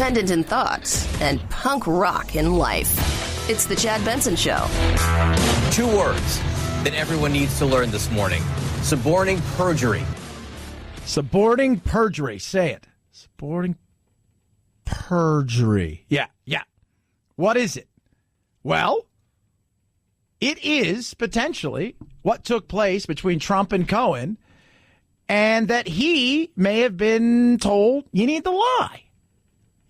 independent in thoughts, and punk rock in life. It's the Chad Benson Show. 2 words that everyone needs to learn this morning. Suborning perjury. Suborning perjury. Say it. Suborning perjury. Yeah. What is it? Well, it is potentially what took place between Trump and Cohen, and that he may have been told, you need to lie.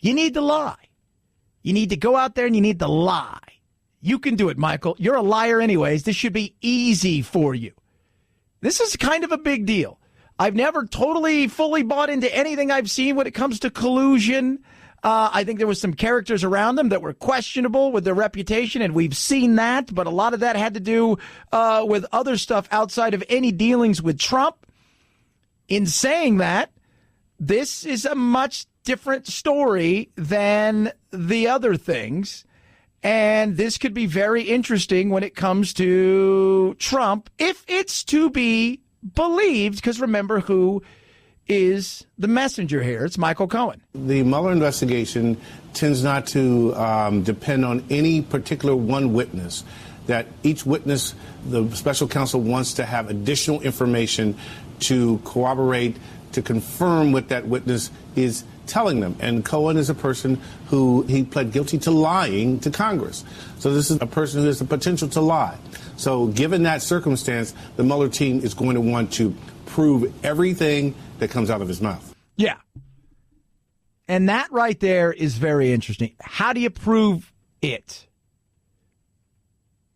You need to lie. You need to go out there and you need to lie. You can do it, Michael. You're a liar anyways. This should be easy for you. This is kind of a big deal. I've never totally, fully bought into anything I've seen when it comes to collusion. I think there was some characters around them that were questionable with their reputation, and we've seen that. But a lot of that had to do with other stuff outside of any dealings with Trump. In saying that, this is a much different story than the other things. And this could be very interesting when it comes to Trump, if it's to be believed, because remember who is the messenger here. It's Michael Cohen. The Mueller investigation tends not to depend on any particular one witness, that each witness, the special counsel wants to have additional information to corroborate, to confirm what that witness is telling them. And Cohen is a person who he pled guilty to lying to Congress. So this is a person who has the potential to lie. So given that circumstance, the Mueller team is going to want to prove everything that comes out of his mouth. Yeah. And that right there is very interesting. How do you prove it?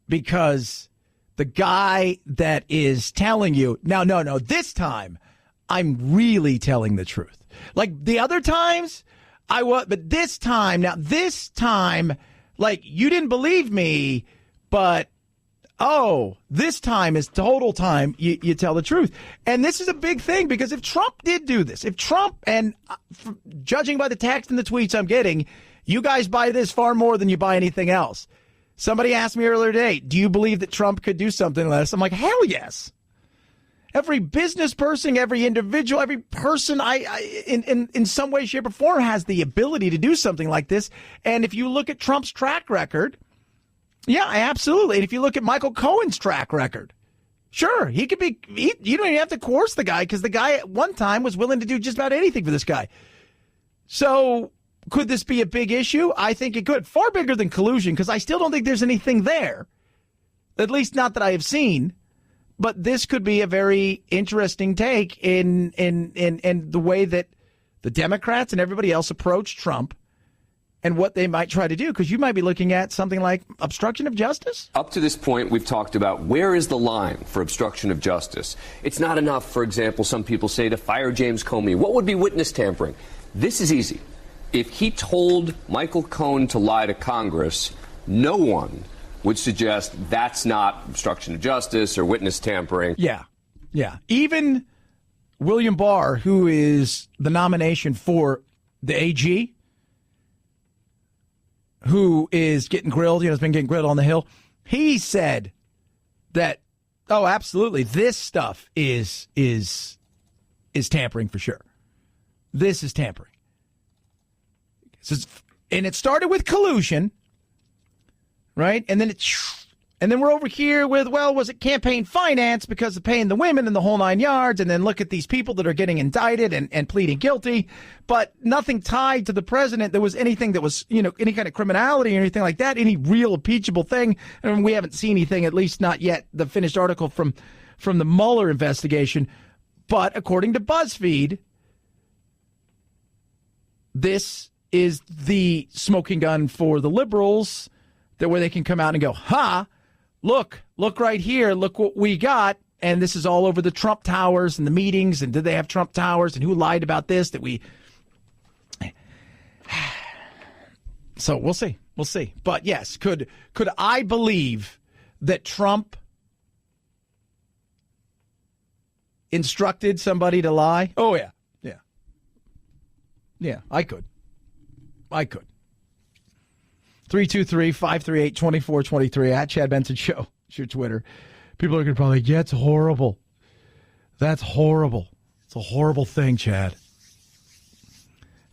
Because the guy that is telling you, no, this time I'm really telling the truth. Like the other times I was, but this time, like you didn't believe me, but this time is total time you tell the truth. And this is a big thing because if Trump did do this, if Trump, and judging by the text and the tweets I'm getting, you guys buy this far more than you buy anything else. Somebody asked me earlier today, do you believe that Trump could do something like this? I'm like, hell yes. Every business person, every individual, every person in some way, shape, or form has the ability to do something like this. And if you look at Trump's track record, yeah, absolutely. And if you look at Michael Cohen's track record, sure, he could be, you don't even have to coerce the guy because the guy at one time was willing to do just about anything for this guy. So could this be a big issue? I think it could. Far bigger than collusion because I still don't think there's anything there, at least not that I have seen. But this could be a very interesting take in the way that the Democrats and everybody else approach Trump and what they might try to do, because you might be looking at something like obstruction of justice. Up to this point, we've talked about where is the line for obstruction of justice. It's not enough, for example, some people say, to fire James Comey. What would be witness tampering? This is easy. If he told Michael Cohen to lie to Congress, no one would suggest that's not obstruction of justice or witness tampering. Yeah. Even William Barr, who is the nomination for the AG, who is getting grilled, has been getting grilled on the Hill, he said that, oh, absolutely, this stuff is tampering for sure. This is tampering. And it started with collusion, right? And then we're over here with, well, was it campaign finance because of paying the women and the whole 9 yards? And then look at these people that are getting indicted and pleading guilty, but nothing tied to the president. There was anything that was, any kind of criminality or anything like that, any real impeachable thing. And we haven't seen anything, at least not yet, the finished article from the Mueller investigation. But according to BuzzFeed, this is the smoking gun for the liberals, that where they can come out and go, look right here, look what we got. And this is all over the Trump towers and the meetings. And did they have Trump towers? And who lied about this? So we'll see. But yes, could I believe that Trump instructed somebody to lie? Oh, yeah. Yeah, I could. 323-538-2423 at Chad Benson Show. It's your Twitter. People are going to probably, yeah, it's horrible. That's horrible. It's a horrible thing, Chad.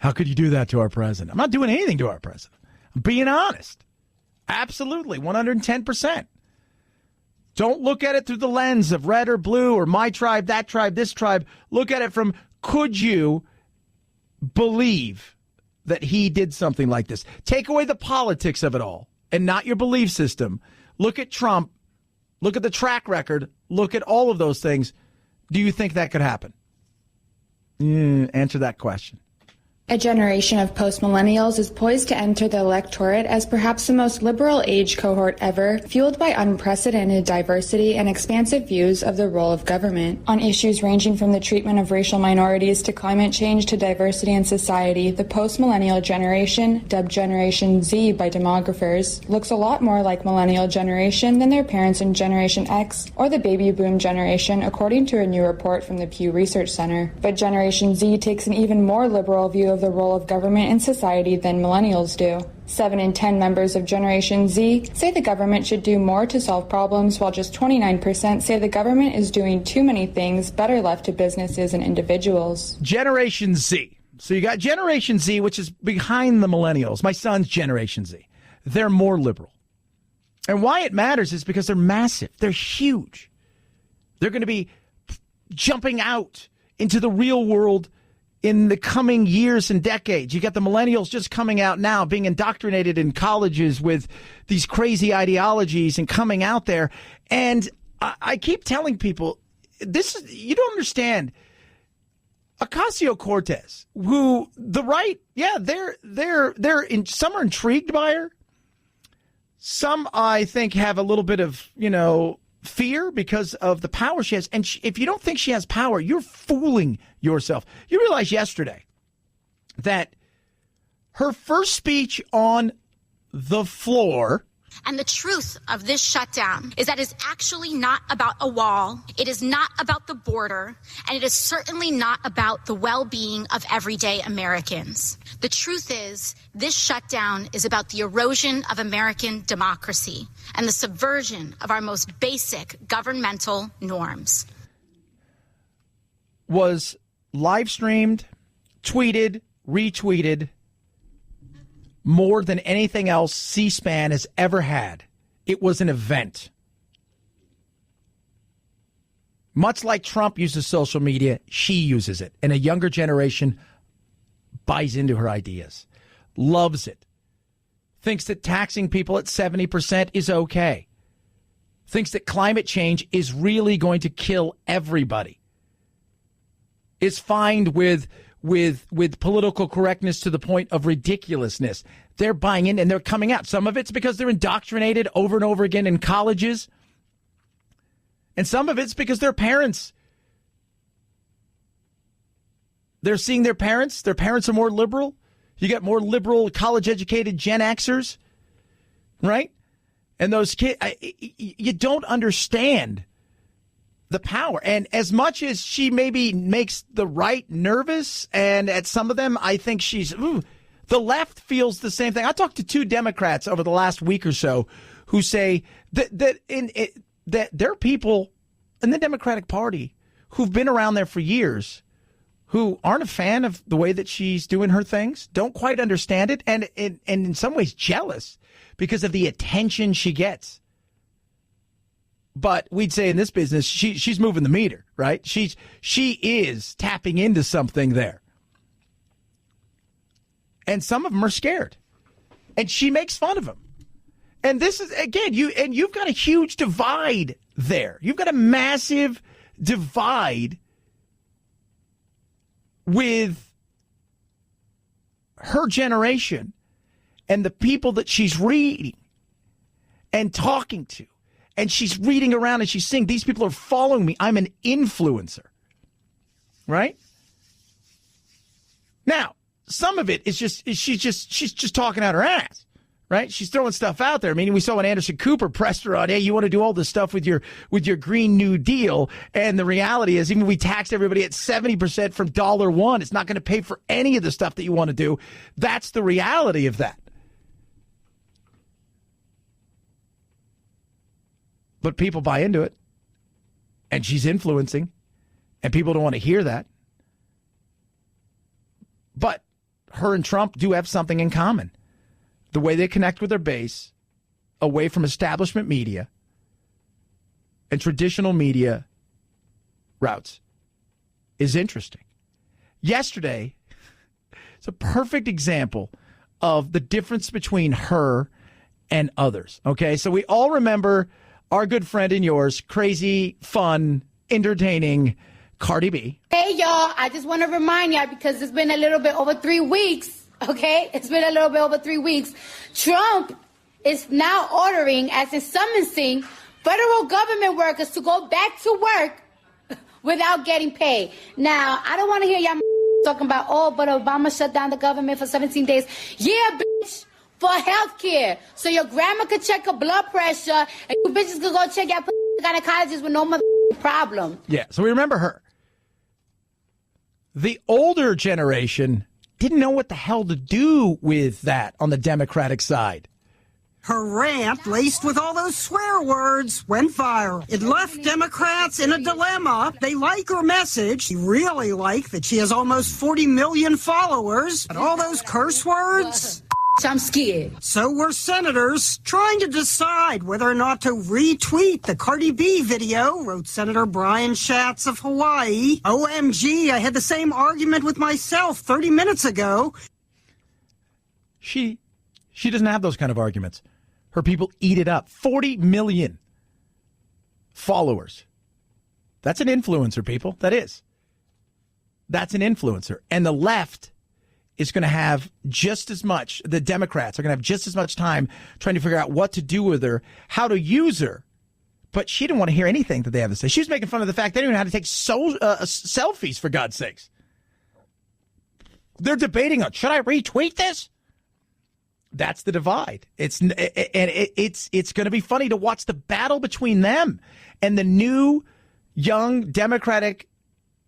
How could you do that to our president? I'm not doing anything to our president. I'm being honest. Absolutely, 110%. Don't look at it through the lens of red or blue or my tribe, that tribe, this tribe. Look at it from, could you believe that he did something like this? Take away the politics of it all and not your belief system. Look at Trump. Look at the track record. Look at all of those things. Do you think that could happen? Answer that question. A generation of post-millennials is poised to enter the electorate as perhaps the most liberal age cohort ever, fueled by unprecedented diversity and expansive views of the role of government. On issues ranging from the treatment of racial minorities to climate change to diversity in society, the post-millennial generation, dubbed Generation Z by demographers, looks a lot more like millennial generation than their parents in Generation X or the baby boom generation, according to a new report from the Pew Research Center. But Generation Z takes an even more liberal view of the role of government in society than millennials do. 7 in 10 members of Generation Z say the government should do more to solve problems, while just 29% say the government is doing too many things better left to businesses and individuals. Generation Z. So you got Generation Z, which is behind the millennials. My son's Generation Z. They're more liberal. And why it matters is because they're massive. They're huge. They're going to be jumping out into the real world in the coming years and decades. You got the millennials just coming out now, being indoctrinated in colleges with these crazy ideologies and coming out there. And I keep telling people, this is, you don't understand. Ocasio-Cortez, who the right, yeah, some are intrigued by her. Some, I think, have a little bit of, fear because of the power she has. And if you don't think she has power, you're fooling yourself. You realize yesterday that her first speech on the floor. And the truth of this shutdown is that it's actually not about a wall. It is not about the border. And it is certainly not about the well-being of everyday Americans. The truth is this shutdown is about the erosion of American democracy and the subversion of our most basic governmental norms. Was live streamed, tweeted, retweeted, more than anything else C-SPAN has ever had. It was an event. Much like Trump uses social media, she uses it. And a younger generation buys into her ideas, loves it, thinks that taxing people at 70% is okay, thinks that climate change is really going to kill everybody, is fine with political correctness to the point of ridiculousness. They're buying in and they're coming out. Some of it's because they're indoctrinated over and over again in colleges. And some of it's because their parents, they're seeing their parents are more liberal. You got more liberal, college-educated Gen Xers, right? And those kids, you don't understand the power. And as much as she maybe makes the right nervous, and at some of them, I think the left feels the same thing. I talked to 2 Democrats over the last week or so who say that there are people in the Democratic Party who've been around there for years who aren't a fan of the way that she's doing her things, don't quite understand it, and in some ways jealous because of the attention she gets. But we'd say in this business, she's moving the meter, right? She is tapping into something there. And some of them are scared. And she makes fun of them. And this is, again, you've got a huge divide there. You've got a massive divide with her generation and the people that she's reading and talking to. And she's reading around and she's saying, these people are following me. I'm an influencer. Right? Now, some of it is she's just talking out her ass. Right? She's throwing stuff out there. I mean, we saw when Anderson Cooper pressed her on, hey, you want to do all this stuff with your Green New Deal. And the reality is, even if we taxed everybody at 70% from $1, it's not going to pay for any of the stuff that you want to do. That's the reality of that. But people buy into it, and she's influencing, and people don't want to hear that. But her and Trump do have something in common. The way they connect with their base, away from establishment media and traditional media routes, is interesting. Yesterday, it's a perfect example of the difference between her and others. Okay, so we all remember our good friend and yours, crazy, fun, entertaining Cardi B. Hey, y'all, I just want to remind y'all, because it's been a little bit over 3 weeks, okay? It's been a little bit over 3 weeks. Trump is now ordering, as in summoning, federal government workers to go back to work without getting paid. Now, I don't want to hear y'all talking about, oh, but Obama shut down the government for 17 days. Yeah, bitch, for health care. So your grandma could check her blood pressure, and you bitches could go check out gynecologists with no problem. Yeah, so we remember her. The older generation didn't know what the hell to do with that on the Democratic side. Her rant, laced with all those swear words, went viral. It left Democrats in a dilemma. They like her message. They really like that she has almost 40 million followers. But all those curse words... I'm scared. So were senators trying to decide whether or not to retweet the Cardi B video, wrote Senator Brian Schatz of Hawaii. OMG, I had the same argument with myself 30 minutes ago. She doesn't have those kind of arguments. Her people eat it up. 40 million followers. That's an influencer, people. That is. That's an influencer. And the left is going to have just as much, the Democrats are going to have just as much time trying to figure out what to do with her, how to use her. But she didn't want to hear anything that they have to say. She was making fun of the fact they don't even know how to take selfies, for God's sakes. They're debating on, should I retweet this? That's the divide. It's going to be funny to watch the battle between them and the new young Democratic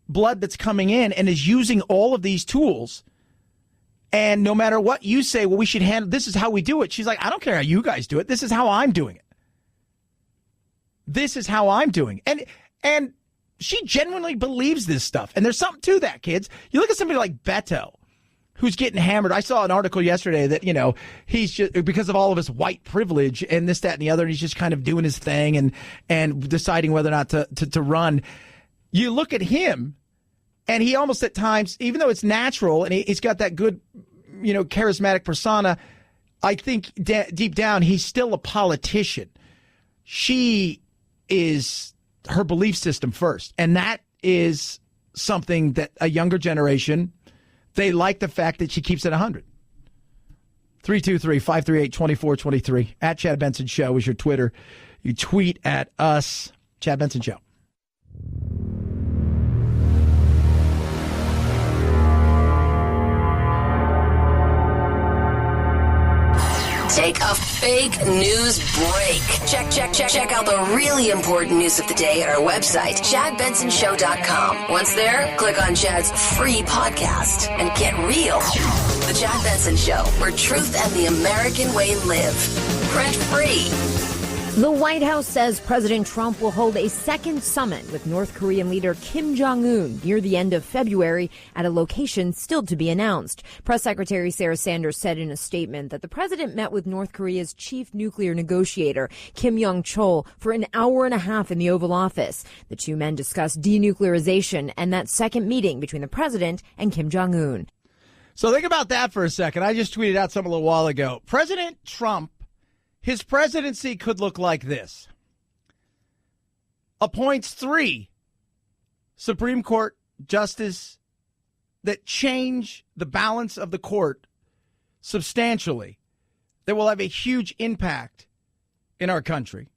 blood that's coming in and is using all of these tools. And no matter what you say, well, we should handle, this is how we do it. She's like, I don't care how you guys do it. This is how I'm doing it. This is how I'm doing it. And she genuinely believes this stuff. And there's something to that, kids. You look at somebody like Beto, who's getting hammered. I saw an article yesterday that, he's just, because of all of his white privilege and this, that, and the other, he's just kind of doing his thing and deciding whether or not to run. You look at him, and he almost at times, even though it's natural and he's got that good, charismatic persona, I think deep down he's still a politician. She is her belief system first. And that is something that a younger generation, they like the fact that she keeps it 100. 323-538-2423. At Chad Benson Show is your Twitter. You tweet at us, Chad Benson Show. Take a fake news break. Check out the really important news of the day at our website, ChadBensonShow.com. Once there, click on Chad's free podcast and get real. The Chad Benson Show, where truth and the American way live. Print free. The White House says President Trump will hold a second summit with North Korean leader Kim Jong-un near the end of February at a location still to be announced. Press Secretary Sarah Sanders said in a statement that the president met with North Korea's chief nuclear negotiator, Kim Young-chol, for an hour and a half in the Oval Office. The two men discussed denuclearization and that second meeting between the president and Kim Jong-un. So think about that for a second. I just tweeted out something a little while ago. President Trump, his presidency could look like this. Appoints 3 Supreme Court justices that change the balance of the court substantially, that will have a huge impact in our country.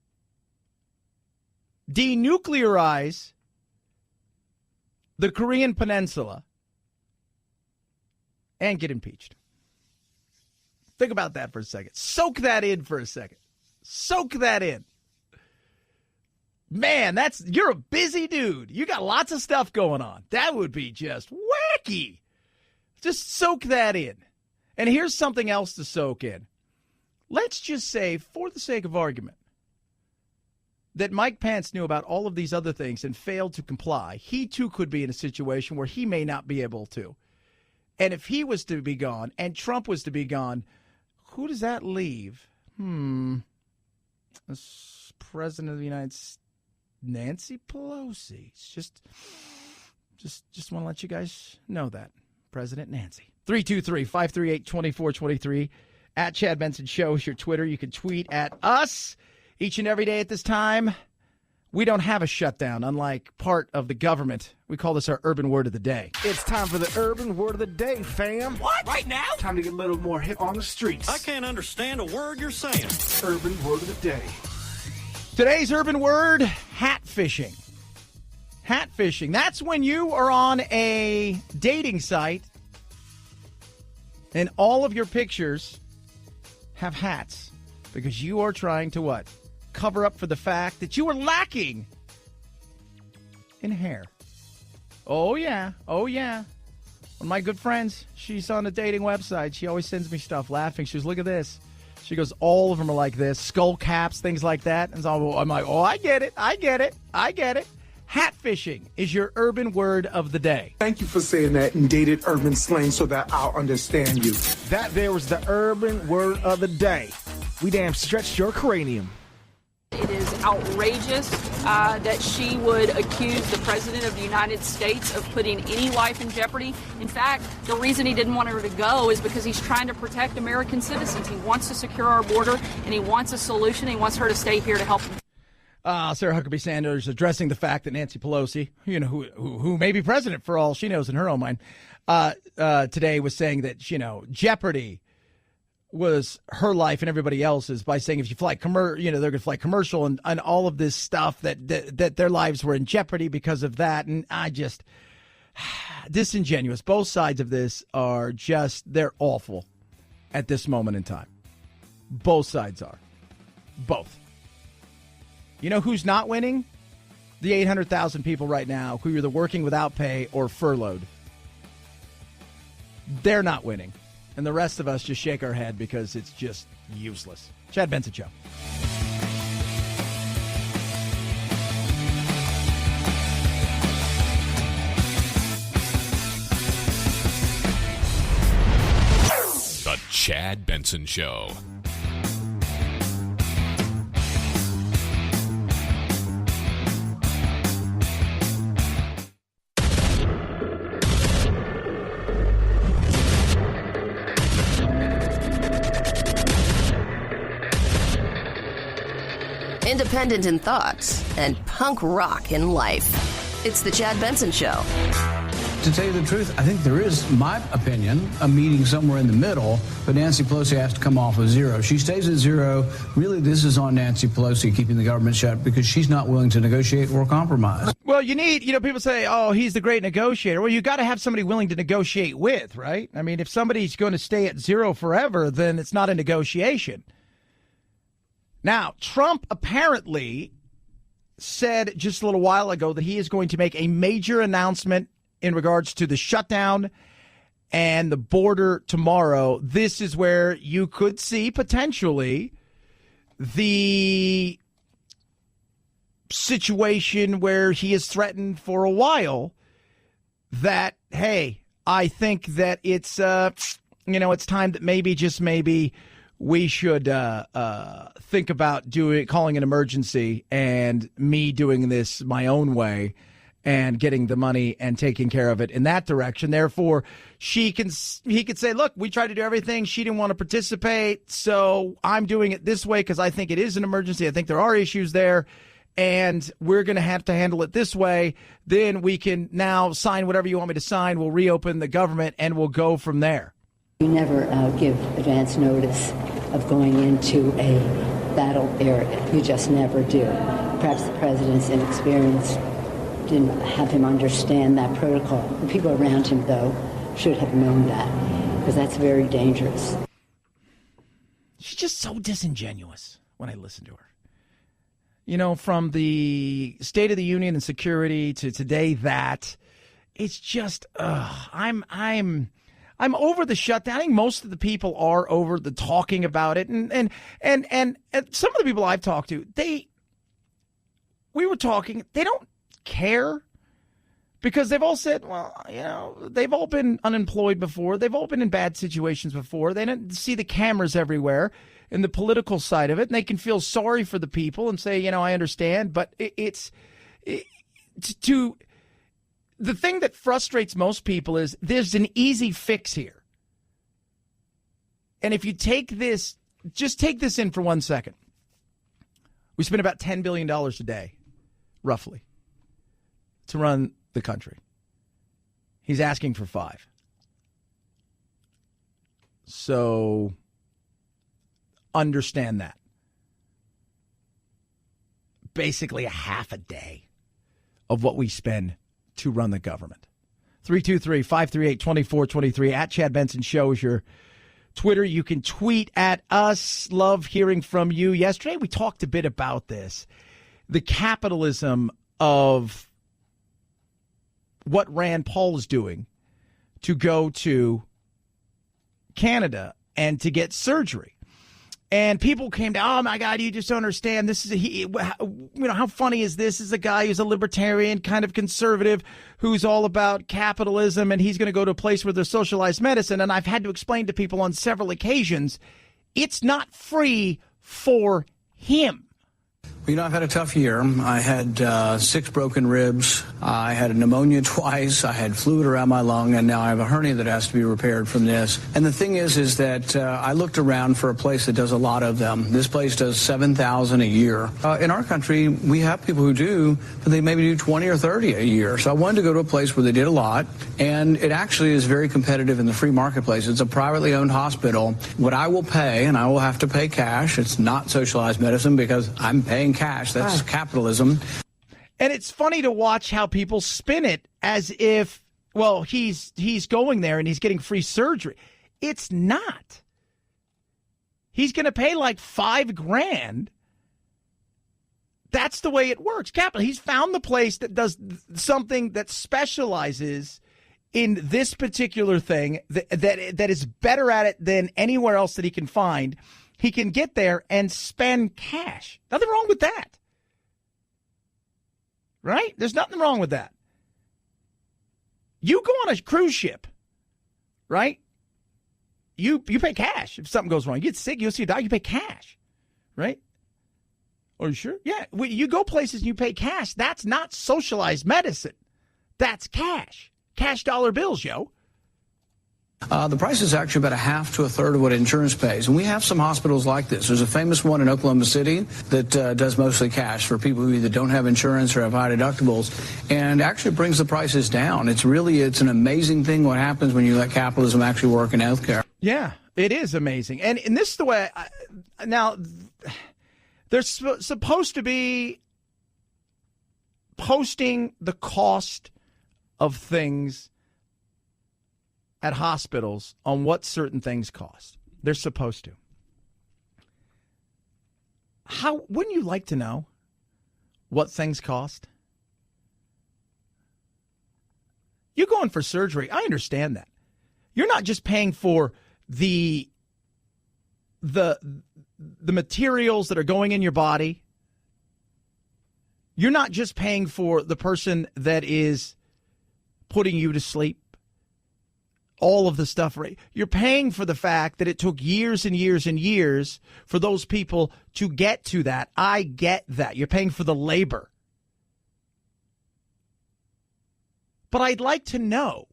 Denuclearize the Korean Peninsula and get impeached. Think about that for a second. Soak that in for a second. Soak that in. Man, you're a busy dude. You got lots of stuff going on. That would be just wacky. Just soak that in. And here's something else to soak in. Let's just say, for the sake of argument, that Mike Pence knew about all of these other things and failed to comply. He, too, could be in a situation where he may not be able to. And if he was to be gone and Trump was to be gone, who does that leave? As President of the United States, Nancy Pelosi. It's just want to let you guys know that. President Nancy. 323-538-2423. At Chad Benson Show is your Twitter. You can tweet at us each and every day at this time. We don't have a shutdown, unlike part of the government. We call this our urban word of the day. It's time for the urban word of the day, fam. What? Right now? Time to get a little more hip on the streets. I can't understand a word you're saying. Urban word of the day. Today's urban word, hat fishing. Hat fishing. That's when you are on a dating site and all of your pictures have hats because you are trying to what? Cover up for the fact that you are lacking in hair. Oh, yeah. Oh, yeah. One of my good friends, she's on a dating website. She always sends me stuff laughing. She goes, look at this. She goes, all of them are like this. Skull caps, things like that. And so I'm like, oh, I get it. I get it. I get it. Hat fishing is your urban word of the day. Thank you for saying that in dated urban slang so that I'll understand you. That there was the urban word of the day. We damn stretched your cranium. It is outrageous that she would accuse the President of the United States of putting any life in jeopardy. In fact, the reason he didn't want her to go is because he's trying to protect American citizens. He wants to secure our border, and he wants a solution. He wants her to stay here to help him. Sarah Huckabee Sanders addressing the fact that Nancy Pelosi, you know, who may be president for all she knows in her own mind, today was saying that, you know, jeopardy was her life and everybody else's by saying if you fly they're going to fly commercial and all of this stuff that their lives were in jeopardy because of that. And I just disingenuous. Both sides of this are they're awful at this moment in time. Both sides are. Both. You know who's not winning? The 800,000 people right now who are either working without pay or furloughed. They're not winning. And the rest of us just shake our head because it's just useless. Chad Benson Show. The Chad Benson Show. Independent in thoughts and punk rock in life. It's the Chad Benson Show. To tell you the truth, I think there is, my opinion, a meeting somewhere in the middle, but Nancy Pelosi has to come off with zero. She stays at zero. Really, this is on Nancy Pelosi keeping the government shut because she's not willing to negotiate or compromise. Well, you need, people say, oh, he's the great negotiator. Well, you got to have somebody willing to negotiate with, right? I mean, if somebody's going to stay at zero forever, then it's not a negotiation. Now, Trump apparently said just a little while ago that he is going to make a major announcement in regards to the shutdown and the border tomorrow. This is where you could see potentially the situation where he has threatened for a while that, hey, I think that it's, it's time that maybe, just maybe, we should think about calling an emergency and me doing this my own way and getting the money and taking care of it in that direction. Therefore, he could say, look, we tried to do everything. She didn't want to participate, so I'm doing it this way because I think it is an emergency. I think there are issues there, and we're going to have to handle it this way. Then we can now sign whatever you want me to sign. We'll reopen the government, and we'll go from there. You never give advance notice of going into a battle area. You just never do. Perhaps the president's inexperience didn't have him understand that protocol. The people around him, though, should have known that, because that's very dangerous. She's just so disingenuous when I listen to her. From the State of the Union and security to today, it's just, I'm over the shutdown. I think most of the people are over the talking about it, and some of the people I've talked to, they don't care Because they've all said, well, they've all been unemployed before. They've all been in bad situations before. They didn't see the cameras everywhere and the political side of it. And they can feel sorry for the people and say, I understand. But the thing that frustrates most people is there's an easy fix here. And if you just take this in for 1 second. We spend about $10 billion a day, roughly, to run the country. He's asking for $5 billion. So understand that. Basically a half a day of what we spend to run the government. 323-538-2423 at Chad Benson Show is your Twitter. You can tweet at us. Love hearing from you. Yesterday we talked a bit about this. The capitalism of what Rand Paul is doing to go to Canada and to get surgery. And people came down, oh, my God, you just don't understand. This is how funny is this? This is a guy who's a libertarian, kind of conservative, who's all about capitalism, and he's going to go to a place where there's socialized medicine. And I've had to explain to people on several occasions, it's not free for him. I've had a tough year. I had 6 broken ribs. I had a pneumonia twice. I had fluid around my lung, and now I have a hernia that has to be repaired from this. And the thing is that I looked around for a place that does a lot of them. This place does 7,000 a year. In our country, we have people who do, but they maybe do 20 or 30 a year. So I wanted to go to a place where they did a lot, and it actually is very competitive in the free marketplace. It's a privately owned hospital. What I will pay, and I will have to pay cash. It's not socialized medicine because I'm paying cash. That's capitalism. And it's funny to watch how people spin it as if, well, he's going there and he's getting free surgery. It's not. He's going to pay like $5,000. That's the way it works. Capital. He's found the place that does something that specializes in this particular thing that is better at it than anywhere else that he can find. He can get there and spend cash. Nothing wrong with that. Right? There's nothing wrong with that. You go on a cruise ship, right? You pay cash if something goes wrong. You get sick, you'll see a doctor, you pay cash, right? Are you sure? Yeah. You go places and you pay cash. That's not socialized medicine. That's cash. Cash dollar bills, yo. The price is actually about a half to a third of what insurance pays. And we have some hospitals like this. There's a famous one in Oklahoma City that does mostly cash for people who either don't have insurance or have high deductibles, and actually brings the prices down. It's an amazing thing what happens when you let capitalism actually work in healthcare. Yeah, it is amazing. And this is the way now they're supposed to be posting the cost of things at hospitals on what certain things cost. They're supposed to. Wouldn't you like to know what things cost? You're going for surgery. I understand that. You're not just paying for the materials that are going in your body. You're not just paying for the person that is putting you to sleep. All of the stuff, right? You're paying for the fact that it took years and years and years for those people to get to that. I get that. You're paying for the labor. But I'd like to know,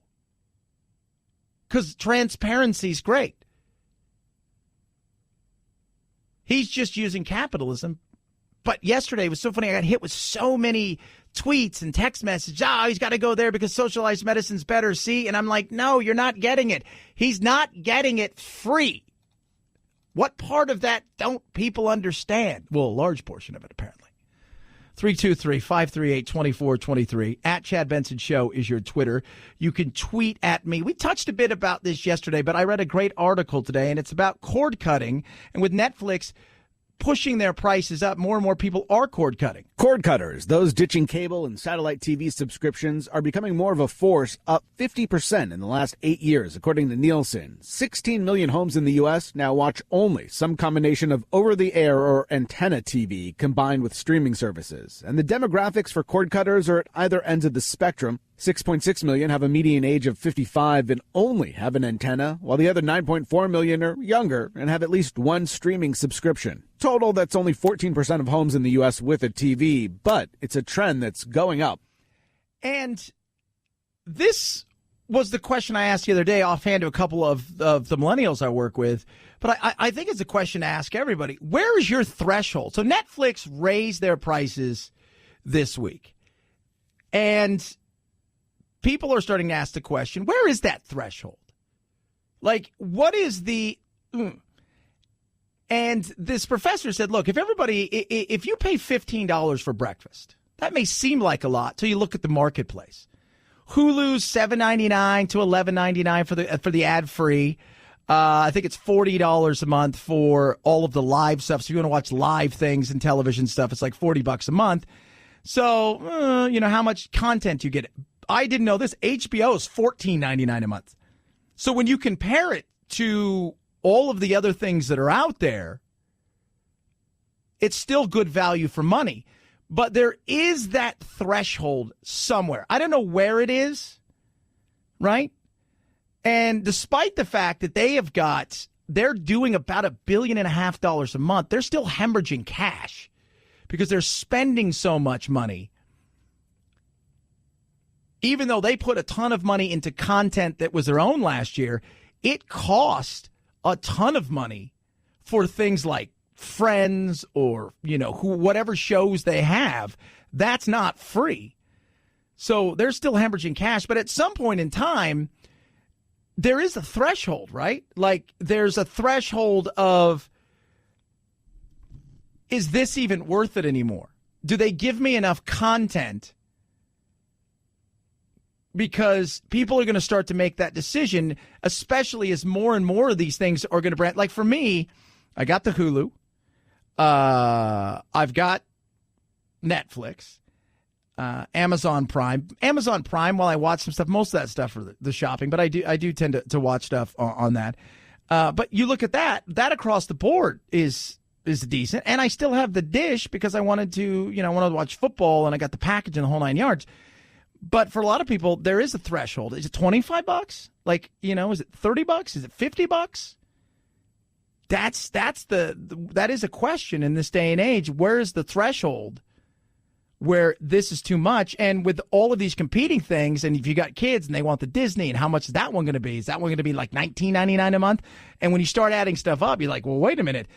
because transparency is great. He's just using capitalism. But yesterday was so funny. I got hit with so many tweets and text messages. He's got to go there because socialized medicine's better. See? And I'm like, no, you're not getting it. He's not getting it free. What part of that don't people understand? Well, a large portion of it, apparently. 323-538-2423. At Chad Benson Show is your Twitter. You can tweet at me. We touched a bit about this yesterday, but I read a great article today, and it's about cord cutting. And with Netflix pushing their prices up. More and more people are cord cutting. Cord cutters, those ditching cable and satellite TV subscriptions, are becoming more of a force, up 50% in the last 8 years, according to Nielsen. 16 million homes in the U.S. now watch only some combination of over-the-air or antenna TV combined with streaming services. And the demographics for cord cutters are at either ends of the spectrum. 6.6 million have a median age of 55 and only have an antenna, while the other 9.4 million are younger and have at least one streaming subscription. Total, that's only 14% of homes in the U.S. with a TV, but it's a trend that's going up. And this was the question I asked the other day offhand to a couple of the millennials I work with, but I think it's a question to ask everybody. Where is your threshold? So Netflix raised their prices this week, and people are starting to ask the question, where is that threshold? Like, what is the... And this professor said, look, if you pay $15 for breakfast, that may seem like a lot till you look at the marketplace. Hulu's $7.99 to $11.99 for the ad-free. I think it's $40 a month for all of the live stuff. So if you want to watch live things and television stuff, it's like $40 a month. So, how much content you get. I didn't know this. HBO is $14.99 a month. So when you compare it to all of the other things that are out there, it's still good value for money. But there is that threshold somewhere. I don't know where it is, right? And despite the fact that they're doing about $1.5 billion a month, they're still hemorrhaging cash because they're spending so much money. Even though they put a ton of money into content that was their own last year, it cost a ton of money for things like Friends or, whatever shows they have. That's not free. So they're still hemorrhaging cash. But at some point in time, there is a threshold, right? Like, there's a threshold of, is this even worth it anymore? Do they give me enough content? Because people are going to start to make that decision, especially as more and more of these things are going to brand. Like for me, I got the Hulu. I've got Netflix, Amazon Prime. Amazon Prime, while I watch some stuff, most of that stuff for the shopping, but I do tend to watch stuff on that. But you look at that across the board is decent. And I still have the dish because I wanted to watch football, and I got the package and the whole 9 yards. But for a lot of people, there is a threshold. Is it $25? Like, is it $30? Is it $50? That is a question in this day and age. Where is the threshold where this is too much? And with all of these competing things, and if you got kids and they want the Disney, and how much is that one going to be? Is that one going to be like $19.99 a month? And when you start adding stuff up, you're like, well, wait a minute.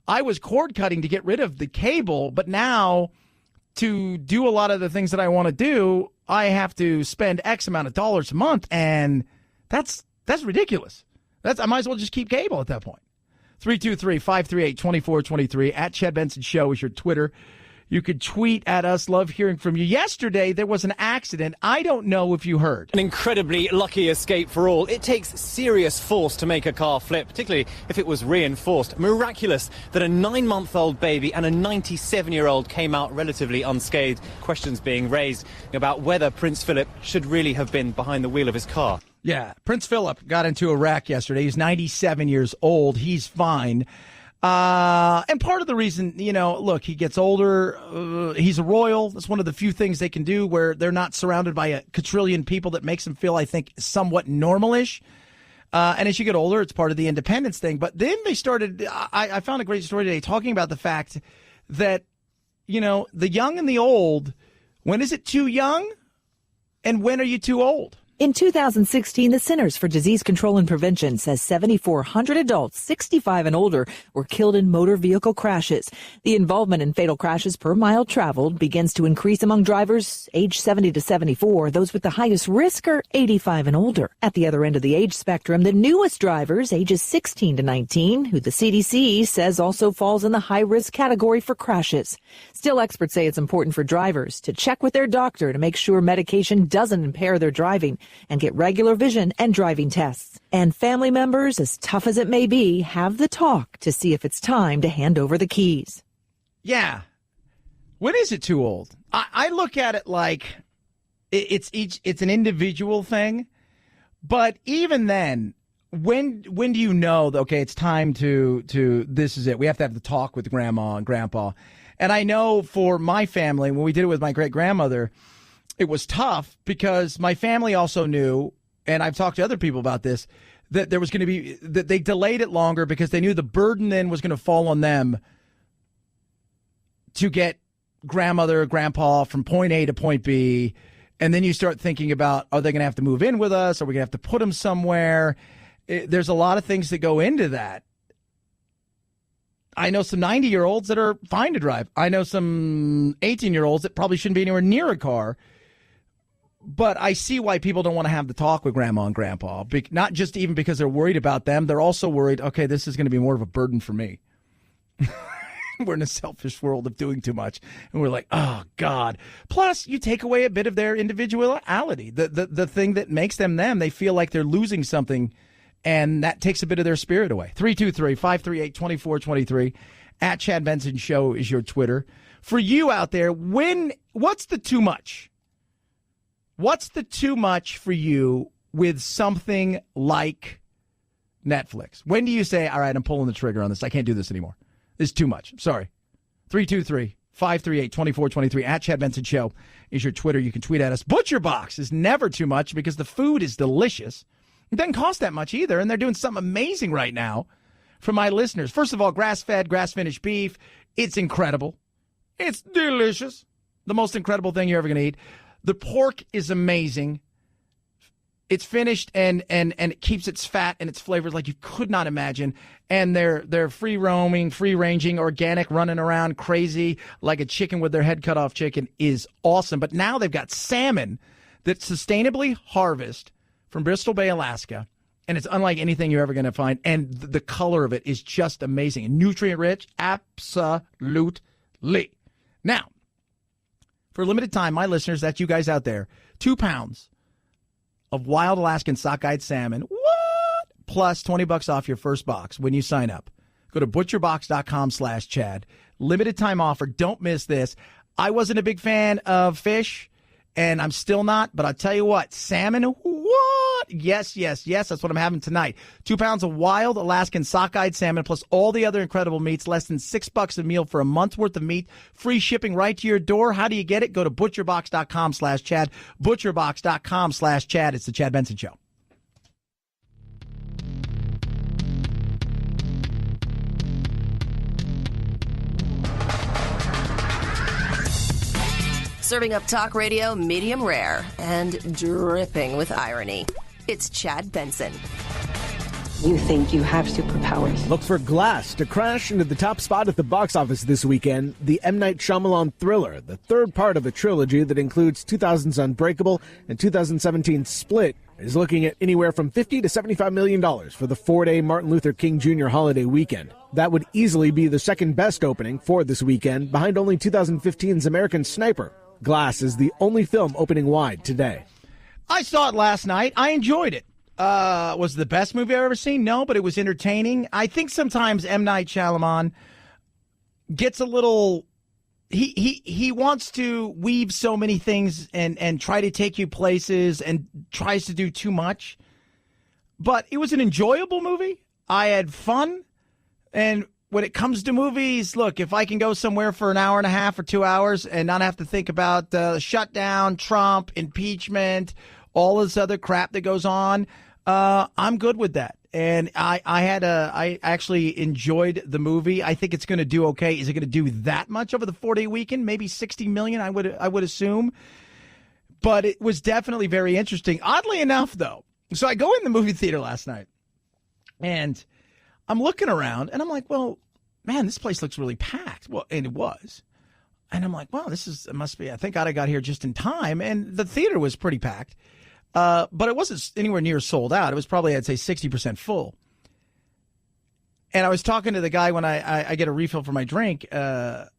I was cord cutting to get rid of the cable, but now to do a lot of the things that I want to do, I have to spend X amount of dollars a month, and that's ridiculous. I might as well just keep cable at that point. 323-538-2423 at Chad Benson Show is your Twitter. You could tweet at us. Love hearing from you. Yesterday, there was an accident. I don't know if you heard. An incredibly lucky escape for all. It takes serious force to make a car flip, particularly if it was reinforced. Miraculous that a 9-month-old baby and a 97-year-old came out relatively unscathed. Questions being raised about whether Prince Philip should really have been behind the wheel of his car. Yeah, Prince Philip got into a wreck yesterday. He's 97 years old. He's fine. And part of the reason, look, he gets older. He's a royal. That's one of the few things they can do where they're not surrounded by a quadrillion people that makes them feel, I think, somewhat normal-ish. And as you get older, it's part of the independence thing. But then they started, I found a great story today talking about the fact that, the young and the old, when is it too young? And when are you too old? In 2016, the Centers for Disease Control and Prevention says 7,400 adults 65 and older were killed in motor vehicle crashes. The involvement in fatal crashes per mile traveled begins to increase among drivers age 70 to 74. Those with the highest risk are 85 and older. At the other end of the age spectrum, the newest drivers, ages 16 to 19, who the CDC says also falls in the high-risk category for crashes. Still, experts say it's important for drivers to check with their doctor to make sure medication doesn't impair their driving. and get regular vision and driving tests. And family members, as tough as it may be, have the talk to see if it's time to hand over the keys. Yeah. When is it too old? I look at it like it's an individual thing. But even then, when do you know that, okay, it's time to this is it. We have to have the talk with grandma and grandpa. And I know for my family, when we did it with my great-grandmother, it was tough because my family also knew, and I've talked to other people about this, that there was going to be, that they delayed it longer because they knew the burden then was going to fall on them to get grandmother or grandpa from point A to point B. And then you start thinking about, are they going to have to move in with us? Are we going to have to put them somewhere? There's a lot of things that go into that. I know some 90-year-olds that are fine to drive. I know some 18-year-olds that probably shouldn't be anywhere near a car. But I see why people don't want to have the talk with grandma and grandpa. Not just even because they're worried about them. They're also worried, okay, this is going to be more of a burden for me. We're in a selfish world of doing too much. And we're like, oh, God. Plus, you take away a bit of their individuality. The thing that makes them them. They feel like they're losing something. And that takes a bit of their spirit away. 323-538-2423. At Chad Benson Show is your Twitter. For you out there, what's the too much? What's the too much for you with something like Netflix? When do you say, all right, I'm pulling the trigger on this. I can't do this anymore. This is too much. Sorry. 323-538-2423. At Chad Benson Show is your Twitter. You can tweet at us. Butcher Box is never too much because the food is delicious. It doesn't cost that much either, and they're doing something amazing right now for my listeners. First of all, grass-fed, grass-finished beef. It's incredible. It's delicious. The most incredible thing you're ever going to eat. The pork is amazing. It's finished, and it keeps its fat and its flavors like you could not imagine. And they're free-roaming, free-ranging, organic, running around crazy like a chicken with their head cut off. Chicken is awesome. But now they've got salmon that's sustainably harvested from Bristol Bay, Alaska, and it's unlike anything you're ever going to find. And the color of it is just amazing and nutrient-rich, absolutely. Now, for a limited time, my listeners, that's you guys out there, 2 pounds of wild Alaskan sockeye salmon, what? Plus $20 off your first box when you sign up. Go to butcherbox.com/Chad. Limited time offer. Don't miss this. I wasn't a big fan of fish, and I'm still not, but I'll tell you what, salmon, what? Yes, that's what I'm having tonight. 2 pounds of wild Alaskan sockeyed salmon plus all the other incredible meats, less than $6 a meal for a month's worth of meat, free shipping right to your door. How do you get it? Go to butcherbox.com/Chad, butcherbox.com/Chad. It's the Chad Benson Show. Serving up talk radio medium rare and dripping with irony. It's Chad Benson. You think you have superpowers. Look for Glass to crash into the top spot at the box office this weekend. The M. Night Shyamalan thriller, the third part of a trilogy that includes 2000's Unbreakable and 2017's Split, is looking at anywhere from $50 to $75 million for the 4-day Martin Luther King Jr. holiday weekend. That would easily be the second best opening for this weekend, behind only 2015's American Sniper. Glass is the only film opening wide today. I saw it last night. I enjoyed it. Was it the best movie I've ever seen? No, but it was entertaining. I think sometimes M. Night Shyamalan gets a little... He wants to weave so many things and try to take you places and tries to do too much. But it was an enjoyable movie. I had fun. And when it comes to movies, look, if I can go somewhere for an hour and a half or 2 hours and not have to think about shutdown, Trump, impeachment, all this other crap that goes on, I'm good with that. And I actually enjoyed the movie. I think it's going to do okay. Is it going to do that much over the 4-day weekend? Maybe 60 million, I would assume. But it was definitely very interesting. Oddly enough, though, so I go in the movie theater last night, and I'm looking around, and I'm like, well, man, this place looks really packed. Well, and it was. And I'm like, wow, it must be, I think I got here just in time. And the theater was pretty packed. But it wasn't anywhere near sold out. It was probably, I'd say, 60% full. And I was talking to the guy when I get a refill for my drink, and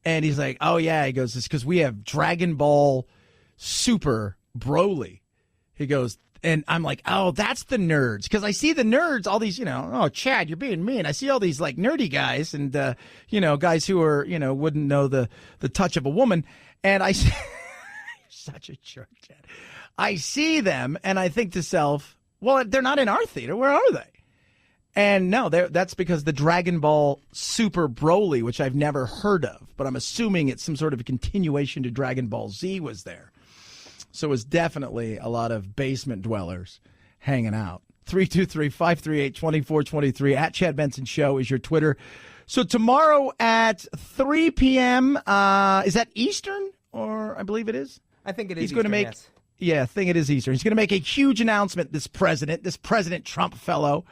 he's like, oh, yeah. He goes, it's because we have Dragon Ball Super Broly. He goes, and I'm like, oh, that's the nerds. Because I see the nerds, all these, oh, Chad, you're being mean. I see all these, like, nerdy guys and, guys who are, wouldn't know the touch of a woman. And I see, such a jerk, Chad. I see them, and I think to self, well, they're not in our theater. Where are they? And no, that's because the Dragon Ball Super Broly, which I've never heard of, but I'm assuming it's some sort of a continuation to Dragon Ball Z, was there. So it was definitely a lot of basement dwellers hanging out. 323-538-2423 at Chad Benson Show is your Twitter. So tomorrow at 3 p.m., is that Eastern? Or I believe it is? I think it is. He's going to make, yes. Yeah, I think it is Eastern. He's going to make a huge announcement, this President Trump fellow,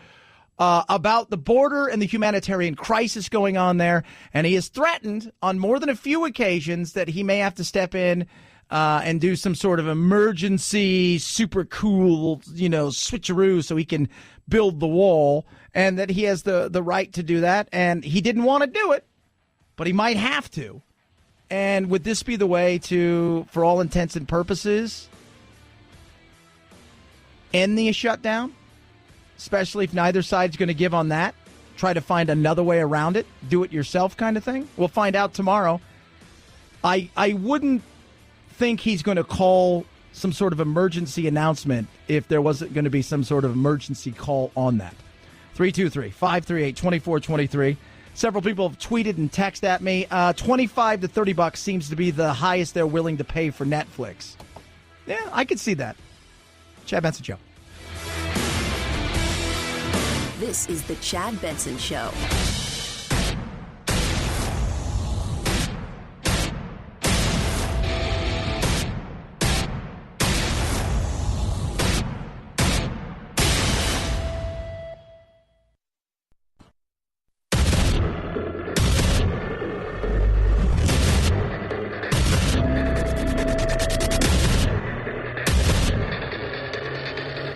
about the border and the humanitarian crisis going on there. And he has threatened on more than a few occasions that he may have to step in and do some sort of emergency, super cool, switcheroo so he can build the wall, and that he has the right to do that. And he didn't want to do it, but he might have to. And would this be the way to, for all intents and purposes, end the shutdown? Especially if neither side's going to give on that. Try to find another way around it. Do it yourself kind of thing. We'll find out tomorrow. I wouldn't think he's going to call some sort of emergency announcement if there wasn't going to be some sort of emergency call on that. 323-538-2423. Several people have tweeted and texted at me. $25 to $30 seems to be the highest they're willing to pay for Netflix. Yeah, I could see that. Chad Benson Show. This is the Chad Benson Show.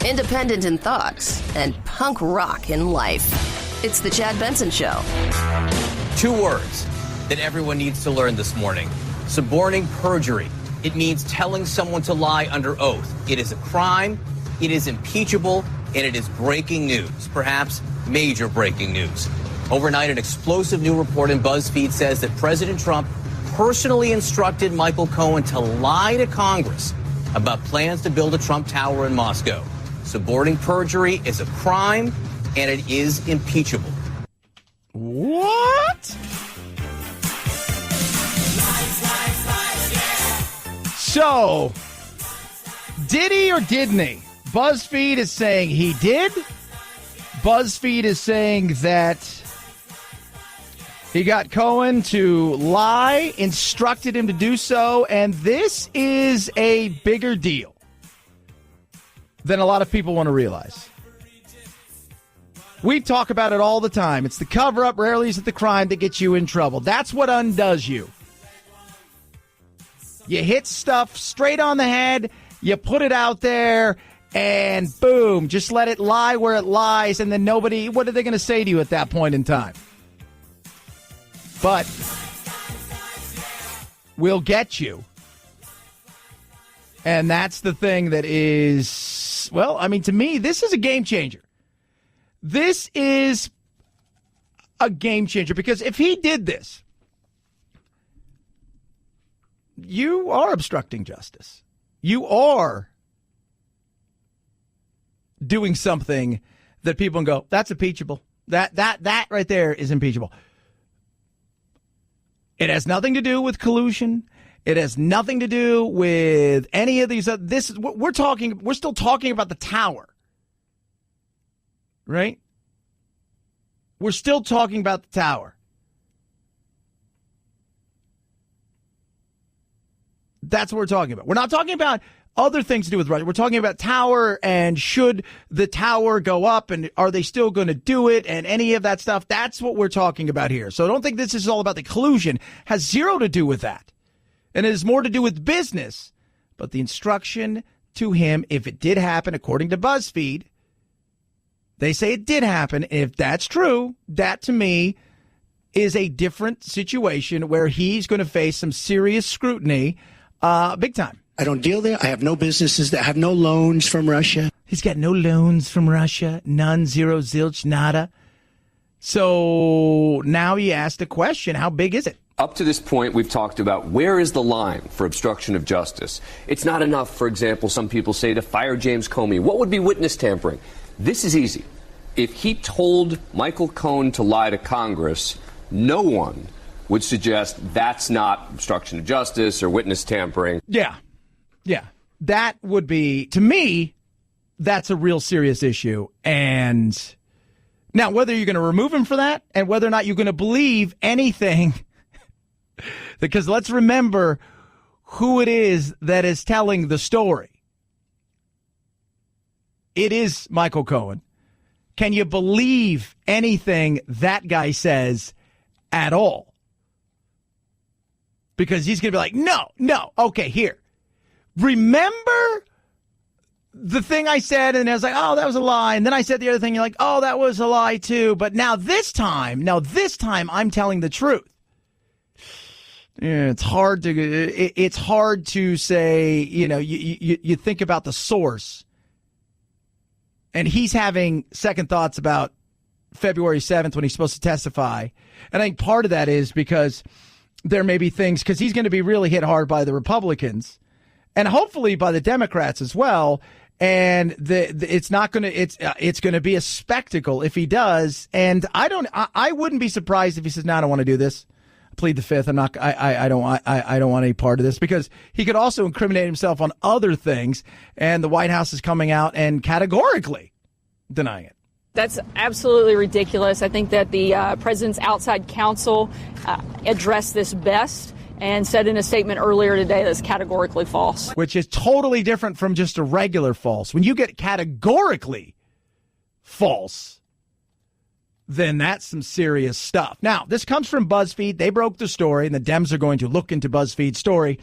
Independent in thoughts and punk rock in life. It's the Chad Benson Show. 2 words that everyone needs to learn this morning. Suborning perjury. It means telling someone to lie under oath. It is a crime, it is impeachable, and it is breaking news. Perhaps major breaking news. Overnight, an explosive new report in BuzzFeed says that President Trump personally instructed Michael Cohen to lie to Congress about plans to build a Trump Tower in Moscow. Suborning perjury is a crime, and it is impeachable. What? So, did he or didn't he? BuzzFeed is saying he did. BuzzFeed is saying that he got Cohen to lie, instructed him to do so, and this is a bigger deal than a lot of people want to realize. We talk about it all the time. It's the cover-up, rarely is it the crime that gets you in trouble. That's what undoes you. You hit stuff straight on the head, you put it out there, and boom, just let it lie where it lies, and then nobody, what are they going to say to you at that point in time? But we'll get you. And that's the thing that is, well, I mean, to me, this is a game changer. This is a game changer because if he did this, you are obstructing justice. You are doing something that people can go, that's impeachable. That right there is impeachable. It has nothing to do with collusion. It has nothing to do with any of these. This is we're talking. We're still talking about the tower, right? We're still talking about the tower. That's what we're talking about. We're not talking about other things to do with Russia. We're talking about tower and should the tower go up and are they still going to do it and any of that stuff. That's what we're talking about here. So don't think this is all about the collusion. It has zero to do with that. And it has more to do with business. But the instruction to him, if it did happen, according to BuzzFeed, they say it did happen. If that's true, that to me is a different situation where he's going to face some serious scrutiny, big time. I don't deal there. I have no businesses there. I have no loans from Russia. He's got no loans from Russia. None, zero, zilch, nada. So now he asked the question, how big is it? Up to this point, we've talked about where is the line for obstruction of justice. It's not enough, for example, some people say, to fire James Comey. What would be witness tampering? This is easy. If he told Michael Cohen to lie to Congress, no one would suggest that's not obstruction of justice or witness tampering. Yeah. That would be, to me, that's a real serious issue. And now, whether you're going to remove him for that and whether or not you're going to believe anything, because let's remember who it is that is telling the story. It is Michael Cohen. Can you believe anything that guy says at all? Because he's going to be like, no, okay, here. Remember the thing I said, and I was like, oh, that was a lie. And then I said the other thing, you're like, oh, that was a lie too. But now this time, I'm telling the truth. Yeah, it's hard to say, you think about the source. And he's having second thoughts about February 7th when he's supposed to testify. And I think part of that is because there may be things, because he's going to be really hit hard by the Republicans and hopefully by the Democrats as well. And it's going to be a spectacle if he does. And I wouldn't be surprised if he says, no, I don't want to do this. I plead the fifth. I don't want any part of this, because he could also incriminate himself on other things. And the White House is coming out and categorically denying it. That's absolutely ridiculous. I think that the president's outside counsel addressed this best and said in a statement earlier today that's categorically false. Which is totally different from just a regular false. When you get categorically false, then that's some serious stuff. Now, this comes from BuzzFeed. They broke the story, and the Dems are going to look into BuzzFeed's story.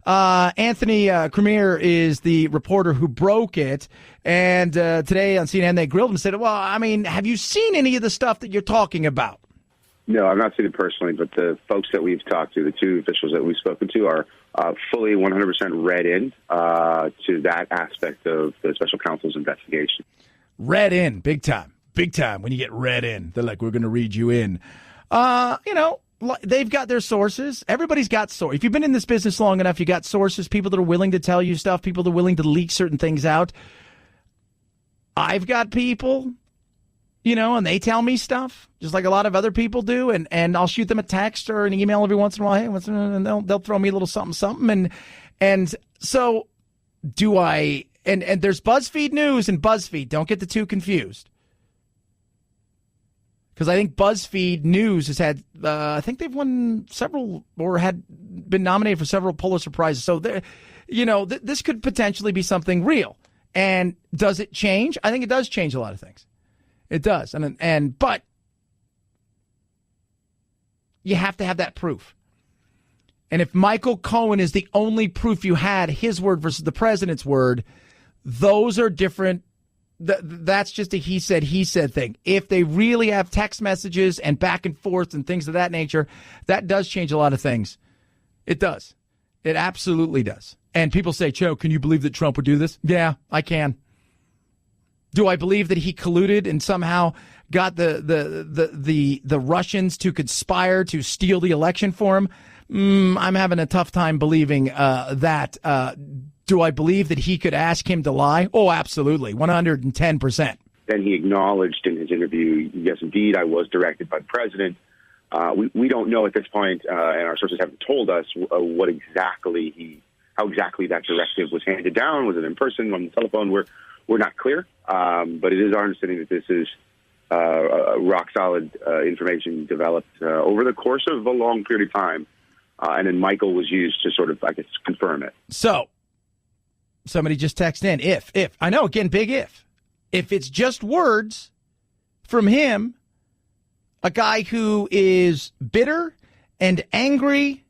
Anthony Cremier is the reporter who broke it. And today on CNN, they grilled him and said, well, I mean, have you seen any of the stuff that you're talking about? No, I've not seen it personally, but the folks that we've talked to, the two officials that we've spoken to, are fully 100% read in to that aspect of the special counsel's investigation. Read in, big time. Big time when you get read in. They're like, we're going to read you in. They've got their sources. Everybody's got sources. If you've been in this business long enough, you got sources, people that are willing to tell you stuff, people that are willing to leak certain things out. I've got people, and they tell me stuff, just like a lot of other people do, and I'll shoot them a text or an email every once in a while, hey, and they'll throw me a little something, and so do I, and there's BuzzFeed News and BuzzFeed. Don't get the two confused. Because I think BuzzFeed News has had, I think they've won several or had been nominated for several Pulitzer Prizes. So, this could potentially be something real. And does it change? I think it does change a lot of things. It does. But you have to have that proof. And if Michael Cohen is the only proof you had, his word versus the president's word, those are different. That's just a he said thing. If they really have text messages and back and forth and things of that nature, that does change a lot of things. It does. It absolutely does. And people say, Joe, can you believe that Trump would do this? Yeah, I can. Do I believe that he colluded and somehow got the Russians to conspire to steal the election for him? I'm having a tough time believing that. Do I believe that he could ask him to lie? Oh, absolutely, 110%. Then he acknowledged in his interview, yes, indeed, I was directed by the president. We don't know at this point, and our sources haven't told us how exactly that directive was handed down. Was it in person, on the telephone? We're not clear, but it is our understanding that this is rock solid information developed over the course of a long period of time, and then Michael was used to sort of, I guess, confirm it. So somebody just texted in, if I know, again, big if it's just words from him, a guy who is bitter and angry,